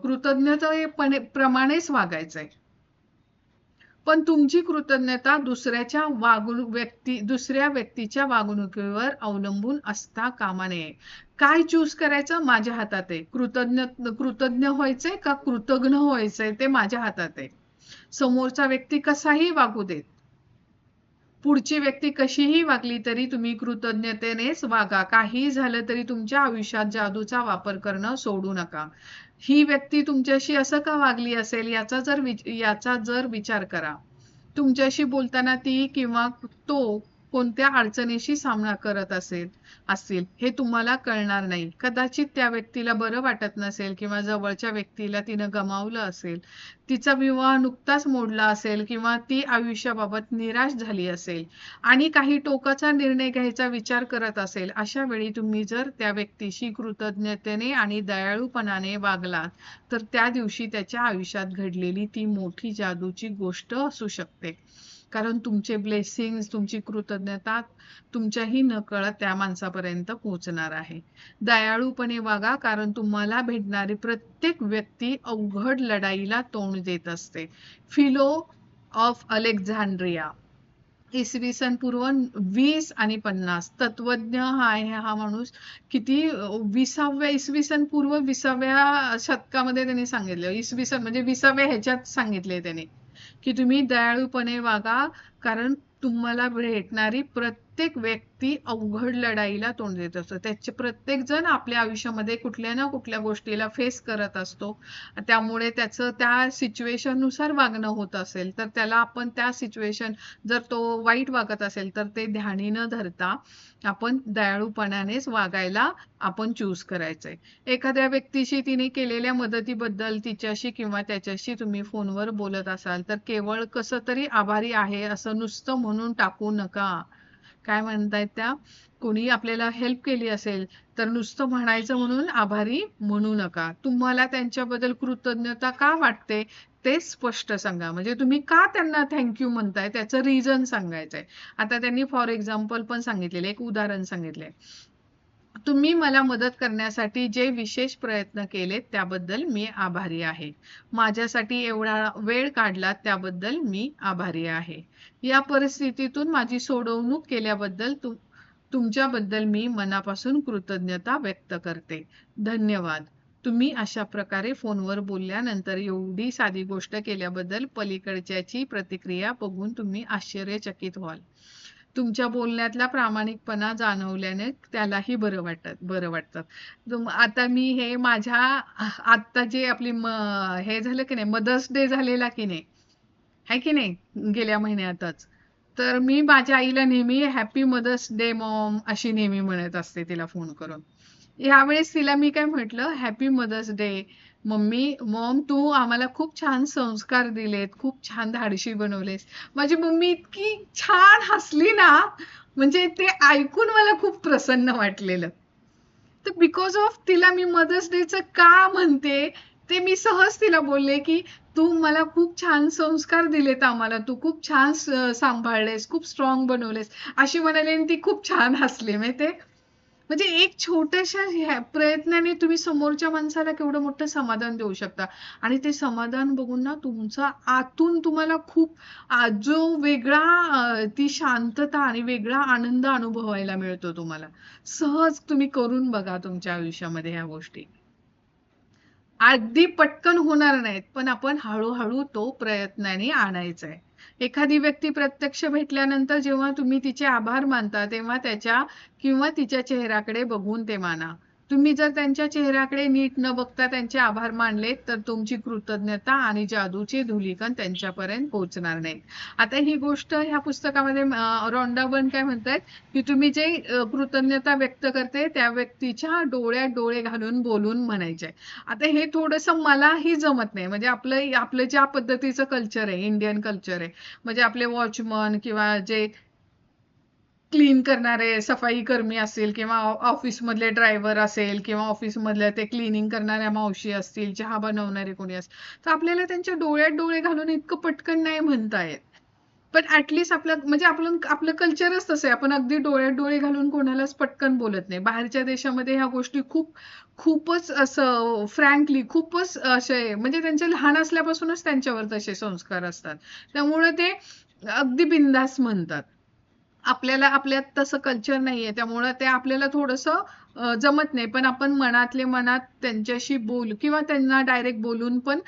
कृतज्ञतेप्रमाणेच वागायचंय. पण तुमची कृतज्ञता दुसऱ्या व्यक्तीच्या वागणुकीवर अवलंबून असता कामा नये. काय चूज करायचं माझ्या हातात आहे. कृतज्ञ व्हायचंय का कृतज्ञ व्हायचंय ते माझ्या हातात आहे. समोरचा व्यक्ती कसाही वागू देत, पुढची व्यक्ती कशीही वागली तरी तुम्ही कृतज्ञतेनेच वागा. काही झालं तरी तुमच्या आयुष्यात जादूचा वापर करणं सोडू नका. ही व्यक्ती तुमच्याशी असं का वागली असेल याचा जर विचार करा. तुमच्याशी बोलताना ती किंवा तो कोणत्या अडचणीशी सामना करत असतील हे तुम्हाला कळणार नाही. कदाचित त्या व्यक्तीला बरं वाटत नसेल, किंवा जवळच्या व्यक्तीला तिनं गमावलं असेल, तिचा विवाह नुकताच मोडला असेल, किंवा ती आयुष्याबाबत निराश झाली असेल आणि काही टोकाचा निर्णय घ्यायचा विचार करत असेल. अशा वेळी तुम्ही जर त्या व्यक्तीशी कृतज्ञतेने आणि दयाळूपणाने वागलात तर त्या दिवशी त्याच्या आयुष्यात घडलेली ती मोठी जादूची गोष्ट असू शकते. कारण तुमचे ब्लेसिंग्स, तुमची कृतज्ञता तुमच्याही नकळत त्या माणसापर्यंत पोहोचणार आहे. दयाळूपणे वागा, कारण तुम्हाला भेटणारी प्रत्येक व्यक्ती अवघड लढाईला तोंड देत असते. फिलो ऑफ अलेक्झांड्रिया, इसवी सन पूर्व 20 आणि 50, तत्वज्ञ आहे हा माणूस. किती 20व्या इसवी सन पूर्व 20व्या शतकामध्ये त्यांनी सांगितलं. इसवी सन म्हणजे 20व्या ह्याच्यात सांगितले त्याने की तुम्ही दयाळूपणे वागा, कारण तुम्हाला भेटणारी प्रत्येक व्यक्ती अवघड लढाईला तोंड देत असतो. त्याचे प्रत्येक जण आपल्या आयुष्यामध्ये कुठल्या ना कुठल्या गोष्टीला फेस करत असतो. त्यामुळे त्याचं त्या सिच्युएशन नुसार वागणं होत असेल तर त्याला आपण त्या सिच्युएशन, जर तो वाईट वागत असेल तर ते ध्यानी न धरता आपण दयाळूपणानेच वागायला आपण चूज करायचंय. एखाद्या व्यक्तीशी तिने केलेल्या मदतीबद्दल तिच्याशी किंवा त्याच्याशी तुम्ही फोनवर बोलत असाल तर केवळ कसं तरी आभारी आहे असं नुसतं म्हणून टाकू नका. काय म्हणतायत त्या, कोणी आपल्याला हेल्प केली असेल तर नुसतं म्हणायचं म्हणून आभारी म्हणू नका. तुम्हाला त्यांच्याबद्दल कृतज्ञता का वाटते ते स्पष्ट सांगा. म्हणजे तुम्ही का त्यांना थँक्यू म्हणताय त्याचं रिझन सांगायचंय. आता त्यांनी फॉर एक्झाम्पल पण सांगितलेले, एक उदाहरण सांगितले, तुम्ही मला मदत करण्यासाठी जे विशेष प्रयत्न केलेत त्याबद्दल मी आभारी आहे. माझ्यासाठी एवढा वेळ काढला त्याबद्दल मी आभारी आहे. या परिस्थितीतून माझी सोडवणूक केल्याबद्दल तुमच्याबद्दल मी मनापासून कृतज्ञता व्यक्त करते. धन्यवाद. तुम्ही अशा प्रकारे फोनवर बोलल्यानंतर एवढी साधी गोष्ट केल्याबद्दल पलीकडच्याची प्रतिक्रिया बघून तुम्ही आश्चर्यचकित व्हाल. तुमच्या बोलण्यातला प्रामाणिकपणा जाणवल्याने त्यालाही बरं वाटतं. आता मी हे माझ्या आता जे आपली हे झालं की नाही, मदर्स डे झालेला की नाही, आहे की नाही गेल्या महिन्यातच, तर मी माझ्या आईला नेहमी हॅपी मदर्स डे मॉम अशी नेहमी म्हणत असते तिला फोन करून. यावेळेस तिला मी काय म्हटलं, happy mother's day mummy, mom तू आम्हाला खूप छान संस्कार दिलेत, खूप छान धाडशी बनवलेस. माझी मम्मी इतकी छान हसली ना, म्हणजे ते ऐकून मला खूप प्रसन्न वाटलेलं. तर बिकॉज ऑफ तिला मी मदर्स डेचं का म्हणते ते मी सहज तिला बोलले की तू मला खूप छान संस्कार दिलेत आम्हाला, तू खूप छान सांभाळलेस, खूप स्ट्रॉंग बनवलेस अशी म्हणाली, आणि ती खूप छान हसली माहितीये. म्हणजे एक छोट्याशा प्रयत्नाने तुम्ही समोरच्या माणसाला केवढं मोठं समाधान देऊ शकता. आणि ते समाधान बघून ना तुमचा आतून तुम्हाला खूप जो वेगळा ती शांतता आणि वेगळा आनंद अनुभवायला मिळतो तुम्हाला. सहज तुम्ही करून बघा तुमच्या आयुष्यामध्ये ह्या गोष्टी. अगदी पटकन होणार नाहीत, पण आपण हळू-हळू तो प्रयत्नाने आणायचा आहे. एखादी व्यक्ती प्रत्यक्ष भेटल्यानंतर जेव्हा तुम्ही तिचे आभार मानता, तेव्हा त्याच्या किंवा तिच्या चेहऱ्याकडे बघून ते माना. तुम्ही जर त्यांच्या चेहऱ्याकडे नीट न बघता त्यांचे आभार मानलेत, तर तुमची कृतज्ञता आणि जादूचे धुलीकण त्यांच्यापर्यंत पोहोचणार नाहीत. आता ही गोष्ट ह्या पुस्तकामध्ये रॉन्डा बर्न काय म्हणतायत, की तुम्ही जे कृतज्ञता व्यक्त करते, त्या व्यक्तीच्या डोळ्यात डोळे घालून बोलून म्हणायचे. आता हे थोडंसं मलाही जमत नाही. म्हणजे आपलं आपलं ज्या पद्धतीचं कल्चर आहे, इंडियन कल्चर आहे. म्हणजे आपले वॉचमन किंवा जे क्लीन करणारे सफाई कर्मी असेल किंवा ऑफिसमधले ड्रायव्हर असेल किंवा ऑफिसमधल्या ते क्लिनिंग करणाऱ्या मावशी असतील, चहा बनवणारे कोणी असतील, तर आपल्याला त्यांच्या डोळ्यात डोळे घालून इतकं पटकन नाही म्हणता येत. पण ऍटलीस्ट आपलं म्हणजे आपलं कल्चरच तसं आहे. आपण अगदी डोळ्यात डोळे घालून कोणालाच पटकन बोलत नाही. बाहेरच्या देशामध्ये ह्या गोष्टी खूपच असं फ्रँकली खूपच असे म्हणजे त्यांचे लहान असल्यापासूनच त्यांच्यावर तसे संस्कार असतात. त्यामुळे ते अगदी बिनधास्त म्हणतात. आपल्यात तसं कल्चर नाहीये. त्यामुळं ते आपल्याला थोडंसं जमत नाही. पण आपण मनातले मनात त्यांच्याशी किंवा त्यांना डायरेक्ट बोलून पण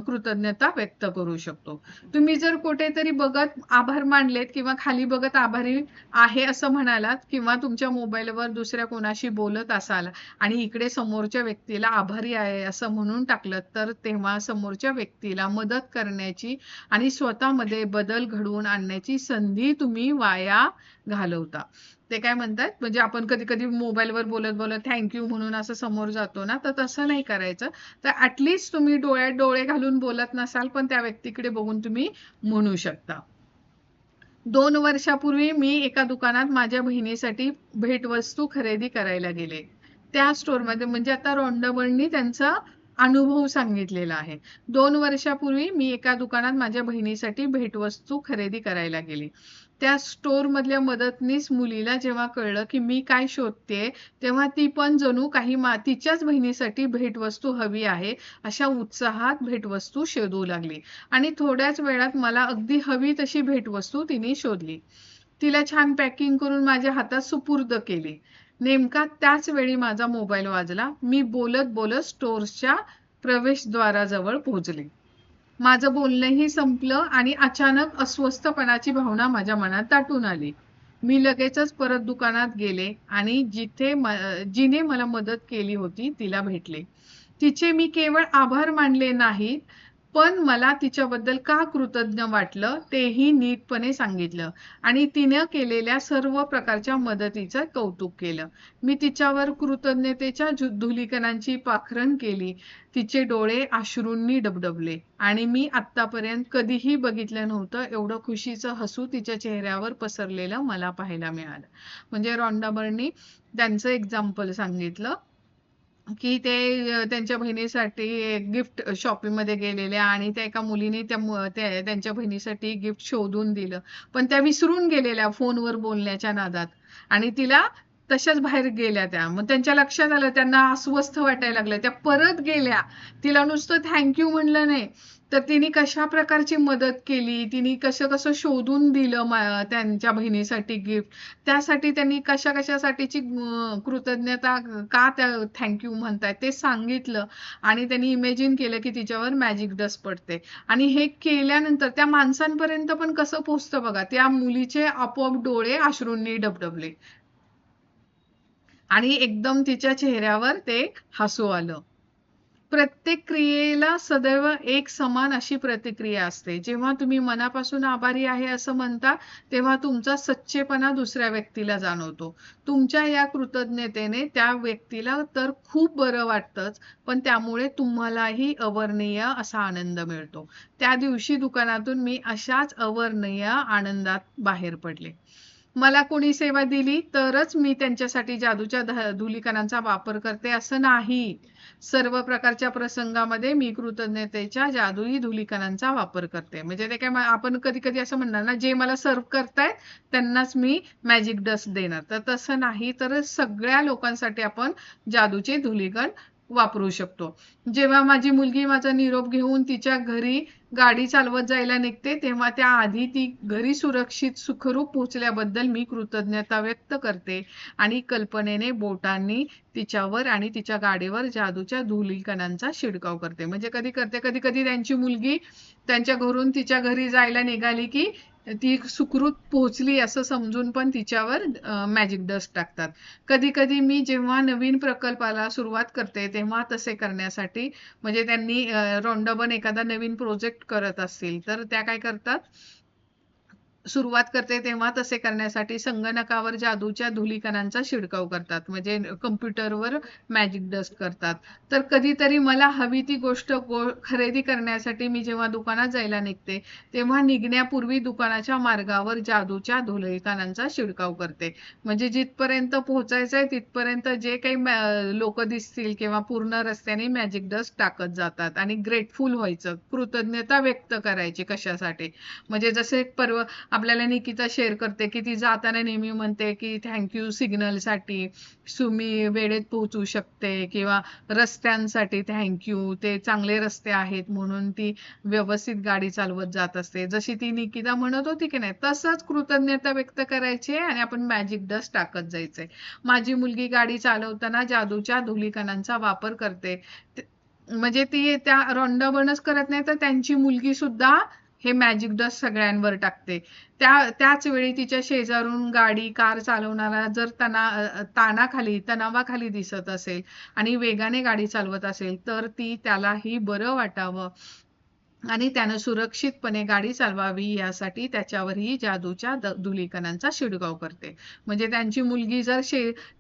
कृतज्ञता व्यक्त करू शकतो. तुम्ही जर कुठेतरी बघत आभार मानलेत किंवा खाली बघत आभारी आहे असं म्हणालात किंवा तुमच्या मोबाईलवर दुसऱ्या कोणाशी बोलत असाल आणि इकडे समोरच्या व्यक्तीला आभारी आहे असं म्हणून टाकलं, तर तेव्हा समोरच्या व्यक्तीला मदत करण्याची आणि स्वतःमध्ये बदल घडवून आणण्याची संधी तुम्ही वाया घालवता. ते काय म्हणतात म्हणजे आपण कधी-कधी मोबाईलवर बोलत-बोलत थँक यू म्हणून असं समोर जातो ना, तर तसं नाही करायचं. तर ॲटलीस्ट तुम्ही डोळ्यात डोळे घालून बोलत नसाल, पण त्या व्यक्तीकडे बघून तुम्ही म्हणू शकता. 2 वर्षापूर्वी मी एका दुकानात माझ्या बहिणीसाठी भेटवस्तू खरेदी करायला गेले. त्या स्टोअरमध्ये म्हणजे आता रोंडाबळनी त्यांचा अनुभव सांगितलेला आहे. 2 वर्षापूर्वी मी एका दुकानात माझ्या बहिणीसाठी भेटवस्तू खरेदी करायला गेले. त्या स्टोअरमधल्या मदतनीस मुलीला जेव्हा कळलं, की मी काय शोधतेय, तेव्हा ती पण जणू काही तिच्याच बहिणीसाठी भेटवस्तू हवी आहे, अशा उत्साहात भेटवस्तू शोधू लागली. आणि थोड्याच वेळात मला अगदी हवी तशी भेटवस्तू तिने शोधली. तिला छान पॅकिंग करून माझ्या हातात सुपूर्द केली. नेमका त्याच वेळी माझा मोबाईल वाजला. मी बोलत-बोलत स्टोअरच्या प्रवेशद्वाराजवळ पोहोचले. माझं बोलणंही संपलं आणि अचानक अस्वस्थपणाची भावना माझ्या मनात दाटून आली. मी लगेचच परत दुकानात गेले आणि जिने मला मदत केली होती तिला भेटले. तिचे मी केवळ आभार मानले नाहीत, पण मला तिच्याबद्दल का कृतज्ञ वाटलं तेही नीटपणे सांगितलं आणि तिनं केलेल्या सर्व प्रकारच्या मदतीचं कौतुक केलं. मी तिच्यावर कृतज्ञतेच्या धुलिकणांची पाखरण केली. तिचे डोळे अश्रूंनी डबडबले आणि मी आत्तापर्यंत कधीही बघितलं नव्हतं एवढं खुशीचं हसू तिच्या चेहऱ्यावर पसरलेलं मला पाहायला मिळालं. म्हणजे रॉन्डा बर्नी त्यांचं एक्झाम्पल सांगितलं. की ते त्यांच्या बहिणीसाठी गिफ्ट शॉपिंगमध्ये गेलेल्या आणि त्या एका मुलीने त्यांच्या बहिणीसाठी गिफ्ट शोधून दिलं. पण त्या विसरून गेलेल्या फोनवर बोलण्याच्या नादात आणि तिला तशाच बाहेर गेल्या त्या. मग त्यांच्या लक्षात आलं त्यांना अस्वस्थ वाटायला लागलं. त्या परत गेल्या. तिला नुसतं थँक यू म्हणलं नाही, तर तिने कशा प्रकारची मदत केली, तिने कसं-कसं शोधून दिलं त्यांच्या बहिणीसाठी गिफ्ट. त्यासाठी त्यांनी कशा-कशासाठीची कृतज्ञता का त्या थँक यू म्हणतायत ते सांगितलं आणि त्यांनी इमॅजिन केलं की तिच्यावर मॅजिक डस्ट पडते आणि हे केल्यानंतर त्या माणसांपर्यंत पण कसं पोहोचतं बघा. त्या मुलीचे आपोआप डोळे अश्रूंनी डबडबले आणि एकदम तिच्या चेहऱ्यावर ते हसू आलं. प्रत्येक क्रियेला सदैव एक समान अशी प्रतिक्रिया असते. जेव्हा तुम्ही मनापासून आभारी आहे असं म्हणता, तेव्हा तुमचा सच्चेपणा दुसऱ्या व्यक्तीला जाणवतो. तुमच्या या कृतज्ञतेने त्या व्यक्तीला तर खूप बरं वाटतंच, पण त्यामुळे तुम्हालाही अवर्णनीय असा आनंद मिळतो. त्या दिवशी दुकानातून मी अशाच अवर्णनीय आनंदात बाहेर पडले. मला कोणी सेवा दिली तरच मी त्यांच्यासाठी जादूच्या धुलीकणांचा वापर करते असं नाही. सर्व प्रकारच्या प्रसंगामध्ये मी कृतज्ञतेच्या जादुई धुलीकणांचा वापर करते. म्हणजे ते काय आपण कधी-कधी असं म्हणणार ना, जे मला सर्व्ह करतायत त्यांनाच मी मॅजिक डस्ट देणार. तर तसं नाही, तर सगळ्या लोकांसाठी आपण जादूचे धुलीकण वापरू शकतो. जेव्हा माझी मुलगी माझा निरोप घेऊन तिच्या घरी गाडी चालवत जायला निघते, तेव्हा त्याआधी ती घरी सुरक्षित सुखरूप पोहोचल्याबद्दल मी कृतज्ञता व्यक्त करते आणि कल्पनेने बोटांनी तिच्यावर आणि तिच्या गाडीवर जादूच्या धुलीकणांचा शिडकाव करते. म्हणजे कधी करते, कधी-कधी त्यांची मुलगी त्यांच्या घरून तिच्या घरी जायला निघाली की ती सुखरूप पोहोचली असं समजून पण तिच्यावर मॅजिक डस्ट टाकतात. कधी-कधी मी जेव्हा नवीन प्रकल्पाला सुरुवात करते, तेव्हा तसे करण्यासाठी म्हणजे त्यांनी रोंडाबन एखादा नवीन प्रोजेक्ट करत असतील, तर त्या काय करतात, सुरुवात करते तेव्हा तसे करण्यासाठी संगणकावर जादूच्या धुलीकणांचा शिडकाव करतात. म्हणजे कम्प्युटरवर मॅजिक डस्ट करतात. तर कधीतरी मला हवी ती गोष्ट खरेदी करण्यासाठी मी जेव्हा दुकानात जायला निघते, तेव्हा निघण्यापूर्वी दुकानाच्या मार्गावर जादूच्या धुलीकणांचा शिडकाव करते. म्हणजे जिथपर्यंत पोहोचायचंय तिथपर्यंत जे काही लोक दिसतील किंवा पूर्ण रस्त्याने मॅजिक डस्ट टाकत जातात आणि ग्रेटफुल व्हायचं, कृतज्ञता व्यक्त करायची कशासाठी. म्हणजे जसे आपल्याला निकिता शेअर करते की ती जाताना नेहमी म्हणते की थँक्यू सिग्नलसाठी, मी वेळेत पोहोचू शकते, किंवा रस्त्यांसाठी थँक्यू, ते चांगले रस्ते आहेत म्हणून ती व्यवस्थित गाडी चालवत जात असते. जशी ती निकिता म्हणत होती की नाही, तसंच कृतज्ञता व्यक्त करायची आणि आपण मॅजिक डस्ट टाकत जायचंय. माझी मुलगी गाडी चालवताना जादूच्या धुलीकणांचा वापर करते. म्हणजे ती त्या रोंडाबणच करत नाही, तर त्यांची मुलगी सुद्धा हे मॅजिक डस्ट सगळ्यांवर टाकते. त्याच वेळी तिच्या शेजारून गाडी, कार चालवणारा जर तणावाखाली दिसत असेल आणि वेगाने गाडी चालवत असेल, तर ती त्यालाही बरं वाटावं आणि त्यानं सुरक्षितपणे गाडी चालवावी यासाठी त्याच्यावरही जादूच्या धुलीकणांचा शिडकाव करते. म्हणजे त्यांची मुलगी जर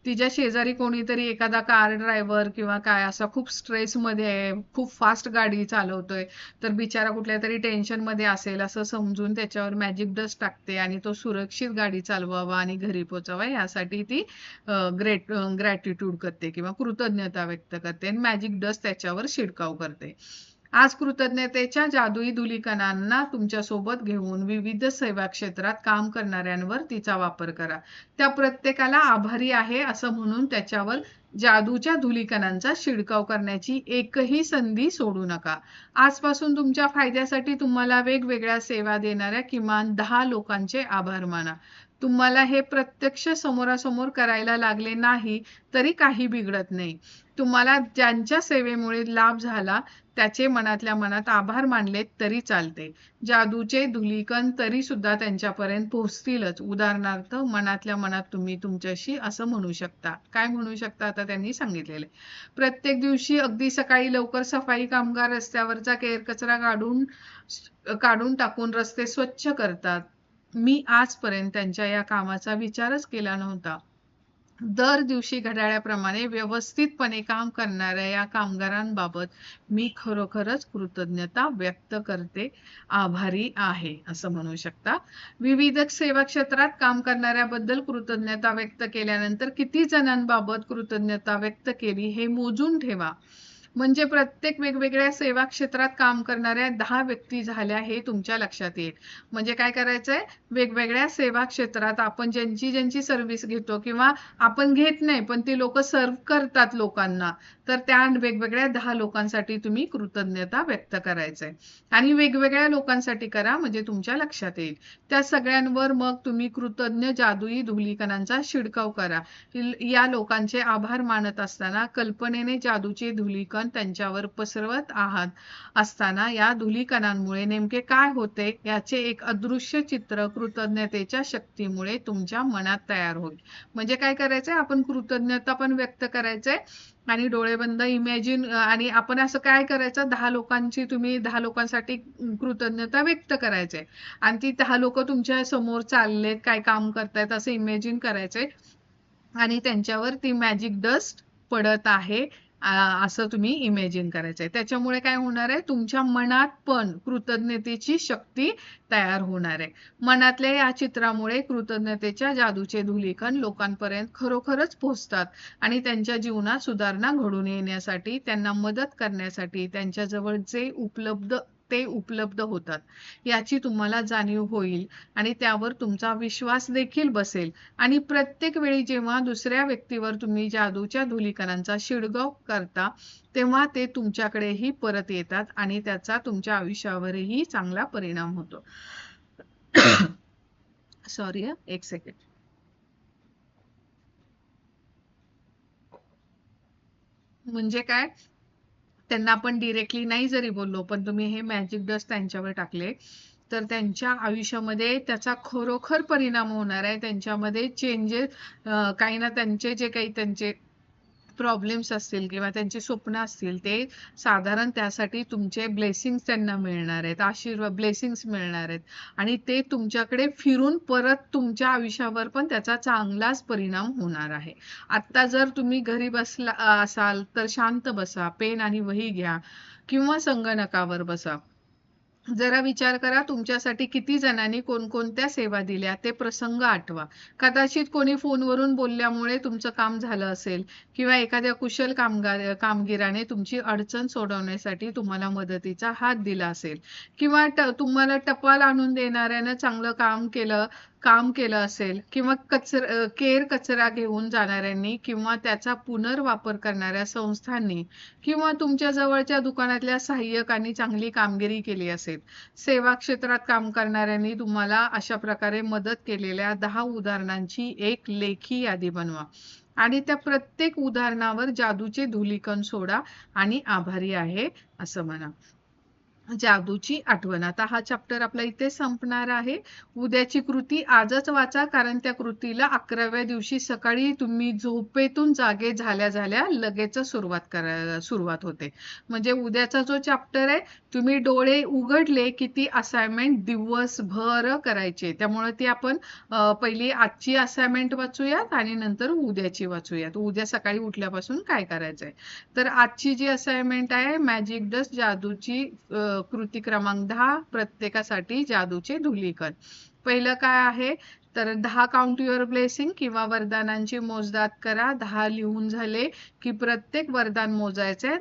तिच्या शेजारी कोणीतरी एखादा कार ड्रायव्हर किंवा काय असा खूप स्ट्रेसमध्ये आहे, खूप फास्ट गाडी चालवतोय, तर बिचारा कुठल्या तरी टेन्शनमध्ये असेल असं समजून त्याच्यावर मॅजिक डस्ट टाकते आणि तो सुरक्षित गाडी चालवावा आणि घरी पोहोचावा यासाठी ती ग्रॅटिट्यूड करते किंवा कृतज्ञता व्यक्त करते आणि मॅजिक डस्ट त्याच्यावर शिडकाव करते. आज कृतज्ञतेच्या जादुई धुलीकणांना तुमच्यासोबत घेऊन विविध सेवा क्षेत्रात काम करणाऱ्यांवर तिचा वापर करा. त्या प्रत्येकाला आभारी आहे असं म्हणून त्याच्यावर जादूच्या धुलीकणांचा शिडकाव करण्याची एकही संधी सोडू नका. आजपासून तुमच्या फायद्यासाठी तुम्हाला वेगवेगळ्या सेवा देणाऱ्या किमान 10 लोकांचे आभार माना. तुम्हाला हे प्रत्यक्ष समोरासमोर करायला लागले नाही तरी काही बिघडत नाही. तुम्हाला ज्यांच्या सेवेमुळे लाभ झाला त्याचे मनातल्या मनात आभार मानलेत तरी चालते. जादूचे धुलीकण तरी सुद्धा त्यांच्यापर्यंत पोहोचतीलच. उदाहरणार्थ, मनातल्या मनात तुम्ही तुमच्याशी असं म्हणू शकता. काय म्हणू शकता आता त्यांनी सांगितलेले. प्रत्येक दिवशी अगदी सकाळी लवकर सफाई कामगार रस्त्यावरचा केर कचरा काढून टाकून रस्ते स्वच्छ करतात. मी आजपर्यंत त्यांच्या या कामाचा विचारच केला नव्हता. दर दिवशी घड्याळाप्रमाणे व्यवस्थितपणे काम करणाऱ्या या कामगारांबाबत मी खरोखरच कृतज्ञता व्यक्त करते, आभारी आहे असं म्हणू शकता. विविध सेवा क्षेत्रात काम करणाऱ्याबद्दल कृतज्ञता व्यक्त केल्यानंतर किती जणांबाबत कृतज्ञता व्यक्त केली हे मोजून ठेवा. म्हणजे प्रत्येक वेगवेगळ्या सेवा क्षेत्रात काम करणाऱ्या 10 व्यक्ती झाल्या हे तुमच्या लक्षात येईल. म्हणजे काय करायचंय, वेगवेगळ्या सेवा क्षेत्रात आपण ज्यांची सर्व्हिस घेतो किंवा आपण घेत नाही पण ती लोक सर्व्ह करतात लोकांना, तर त्या वेगवेगळ्या 10 लोकांसाठी तुम्ही कृतज्ञता व्यक्त करायचंय आणि वेगवेगळ्या लोकांसाठी करा म्हणजे तुमच्या लक्षात येईल. त्या सगळ्यांवर मग तुम्ही कृतज्ञ जादुई धुलीकणांचा शिडकाव करा. या लोकांचे आभार मानत असताना कल्पनेने जादूचे धुलीकण त्यांच्यावर पसरवत आहात असताना या धुलीकणांमुळे नेमके काय होते याचे एक अदृश्य चित्र कृतज्ञतेच्या शक्तीमुळे तुमच्या मनात तयार होईल. म्हणजे काय करायचंय, आपण कृतज्ञता पण व्यक्त करायचंय आणि डोळे बंद इमॅजिन, आणि आपण असं काय करायचं, 10 लोकांसाठी कृतज्ञता व्यक्त करायचंय आणि ती 10 लोक तुमच्या समोर चाललेत, काय काम करतायत असं इमॅजिन करायचंय आणि त्यांच्यावर ती मॅजिक डस्ट पडत आहे असं तुम्ही इमॅजिन करायचंय. त्याच्यामुळे काय होणार आहे, तुमच्या मनात पण कृतज्ञतेची शक्ती तयार होणार आहे. मनातल्या या चित्रामुळे कृतज्ञतेच्या जादूचे धुलीकण लोकांपर्यंत खरोखरच पोहोचतात आणि त्यांच्या जीवनात सुधारणा घडून येण्यासाठी, त्यांना मदत करण्यासाठी त्यांच्याजवळ जे उपलब्ध होतात याची तुम्हाला जाणीव होईल आणि त्यावर तुमचा विश्वास देखील बसेल आणि प्रत्येक वेळी जेव्हा दुसऱ्या व्यक्तीवर तुम्ही जादूच्या धुलीकणांचा शिडकाव करता तेव्हा ते तुमच्याकडेही परत येतात आणि त्याचा तुमच्या आयुष्यावरही चांगला परिणाम होतो. सॉरी, एक सेकंड. म्हणजे काय, त्यांना आपण डिरेक्टली नाही जरी बोललो पण तुम्ही हे मॅजिक डस्ट त्यांच्यावर टाकले तर त्यांच्या आयुष्यामध्ये त्याचा खरोखर परिणाम होणार आहे. त्यांच्यामध्ये चेंजेस, काही ना त्यांचे जे काही त्यांचे प्रॉब्लेम्स असतील किंवा त्यांची स्वप्न असतील ते साधारण त्यासाठी तुमचे ब्लेसिंग्स त्यांना मिळणार आहेत, आशीर्वाद ब्लेसिंग्स मिळणार आहेत आणि ते तुमच्याकडे फिरून परत तुमच्या आयुष्यावर पण त्याचा चांगलाच परिणाम होणार आहे. आता जर तुम्ही घरी बसला असाल तर शांत बसा, पेन आणि वही घ्या किंवा संगणकावर बसा. जरा विचार करा तुमच्यासाठी किती जणांनी कोणकोणत्या सेवा दिल्या ते प्रसंग आठवा. कदाचित कोणी फोनवरून बोलल्यामुळे तुमचं काम झालं असेल किंवा एखाद्या कुशल कामगिराने तुमची अडचण सोडवण्यासाठी तुम्हाला मदतीचा हात दिला असेल किंवा तुम्हाला टपाल आणून देणाऱ्यानं चांगलं काम केलं असेल किंवा केर कचरा घेऊन जाणाऱ्यांनी किंवा त्याचा पुनर्वापर करणाऱ्या संस्थांनी किंवा तुमच्या जवळच्या दुकानातल्या सहाय्यकांनी चांगली कामगिरी केली असेल. सेवा क्षेत्रात काम करणाऱ्यांनी तुम्हाला अशा प्रकारे मदत केलेल्या 10 उदाहरणांची एक लेखी यादी बनवा आणि त्या प्रत्येक उदाहरणावर जादूचे धुलीकण सोडा आणि आभारी आहे असं म्हणा. जादूची आठवण. आता हा चॅप्टर आपला इथे संपणार आहे. उद्याची कृती आजच वाचा कारण त्या कृतीला 11व्या दिवशी सकाळी तुम्ही झोपेतून जागे झाल्या लगेच सुरुवात होते. म्हणजे उद्याचा जो चॅप्टर आहे तुम्ही डोळे उघडले की ती असाइनमेंट दिवसभर करायची. त्यामुळे ती आपण पहिली आजची असाइनमेंट वाचूयात आणि नंतर उद्याची वाचूयात. उद्या सकाळी उठल्यापासून काय करायचंय. तर आजची जी असाइनमेंट आहे मॅजिक डस्ट जादूची कृती क्रमांक 10 प्रत्येकासाठी जादूचे धुलीकण. पहिलं काय आहे तर 10 काउंट युअर ब्लेसिंग किंवा वरदानांची मोजदाद करा. 10 लिहून झाले की प्रत्येक वरदान मोजायचंय,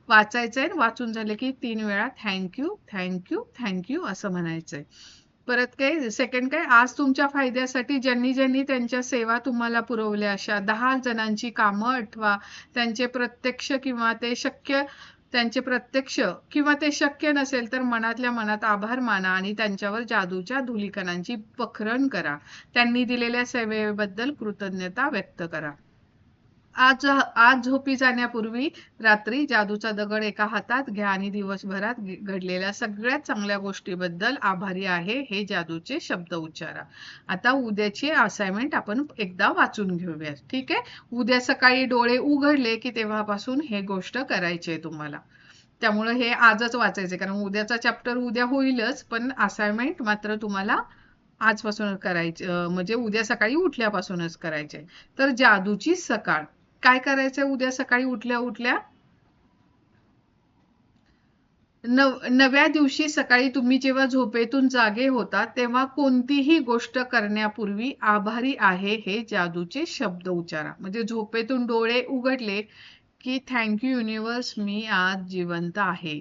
वाचायचंय. वाचून झाले की 3 वेळा थँक्यू थँक्यू थँक्यू असं म्हणायचंय. परत काय सेकंड काय, आज तुमच्या फायद्यासाठी ज्यांनी त्यांच्या सेवा तुम्हाला पुरवल्या अशा 10 जणांची कामं आठवा. त्यांचे प्रत्यक्ष किंवा ते शक्य नसेल तर मनातल्या मनात आभार माना आणि त्यांच्यावर जादूच्या धुलीकणांची पखरण करा. त्यांनी दिलेल्या सेवेबद्दल कृतज्ञता व्यक्त करा. आज झोपी जाण्यापूर्वी रात्री जादूचा दगड एका हातात घ्या आणि दिवसभरात घडलेल्या सगळ्यात चांगल्या गोष्टीबद्दल आभारी आहे हे जादूचे शब्द उच्चारा. आता उद्याची असाइनमेंट आपण एकदा वाचून घेऊया. ठीक आहे. उद्या सकाळी डोळे उघडले की तेव्हापासून हे गोष्ट करायची आहे तुम्हाला. त्यामुळे हे आजच वाचायचे कारण उद्याचा चॅप्टर उद्या होईलच पण असाइनमेंट मात्र तुम्हाला आजपासूनच करायचे, म्हणजे उद्या सकाळी उठल्यापासूनच करायचे. तर जादूची सकाळ काय करायचंय उद्या सकाळी उठल्या उठल्या नव्या दिवशी सकाळी तुम्ही जेव्हा झोपेतून जागे होता तेव्हा कोणतीही गोष्ट करण्यापूर्वी आभारी आहे हे जादूचे शब्द उच्चारा. म्हणजे झोपेतून डोळे उघडले की थँक्यू युनिवर्स मी आज जिवंत आहे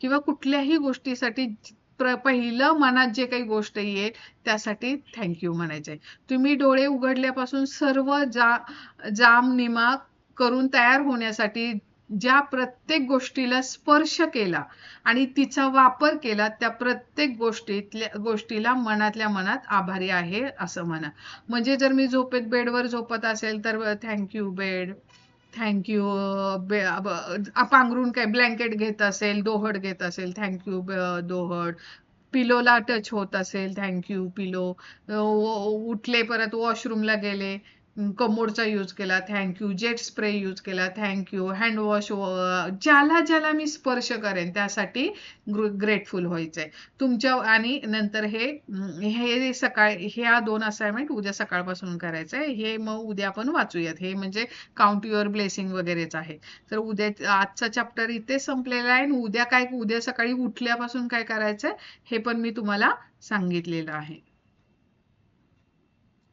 किंवा कुठल्याही गोष्टीसाठी पहिलं मनात जे काही गोष्ट येईल त्यासाठी थँक्यू म्हणायचंय. तुम्ही डोळे उघडल्यापासून सर्व जाम निमा करून तयार होण्यासाठी ज्या प्रत्येक गोष्टीला स्पर्श केला आणि तिचा वापर केला त्या प्रत्येक गोष्टीला मनातल्या मनात आभारी आहे असं म्हणा. म्हणजे जर मी बेडवर झोपत असेल तर थँक्यू बेड, थँक्यू पांघरून काय ब्लँकेट घेत असेल, दोहड घेत असेल थँक्यू दोहड, पिलोला टच होत असेल थँक्यू पिलो, उठले परत वॉशरूमला गेले कमोडचा यूज केला थँक्यू, जेट स्प्रे यूज केला थँक्यू, हँड वॉश, ज्याला ज्याला मी स्पर्श करेन त्यासाठी ग्रेटफुल व्हायचंय तुमच्या. आणि नंतर हे सकाळी ह्या 2 असाइनमेंट उद्या सकाळपासून करायचंय. हे मग उद्या आपण वाचूयात. हे म्हणजे काउंट युअर ब्लेसिंग वगैरेच आहे. तर उद्या आजचा चॅप्टर इथे संपलेला आहे. उद्या सकाळी उठल्यापासून काय करायचंय हे पण मी तुम्हाला सांगितलेलं आहे.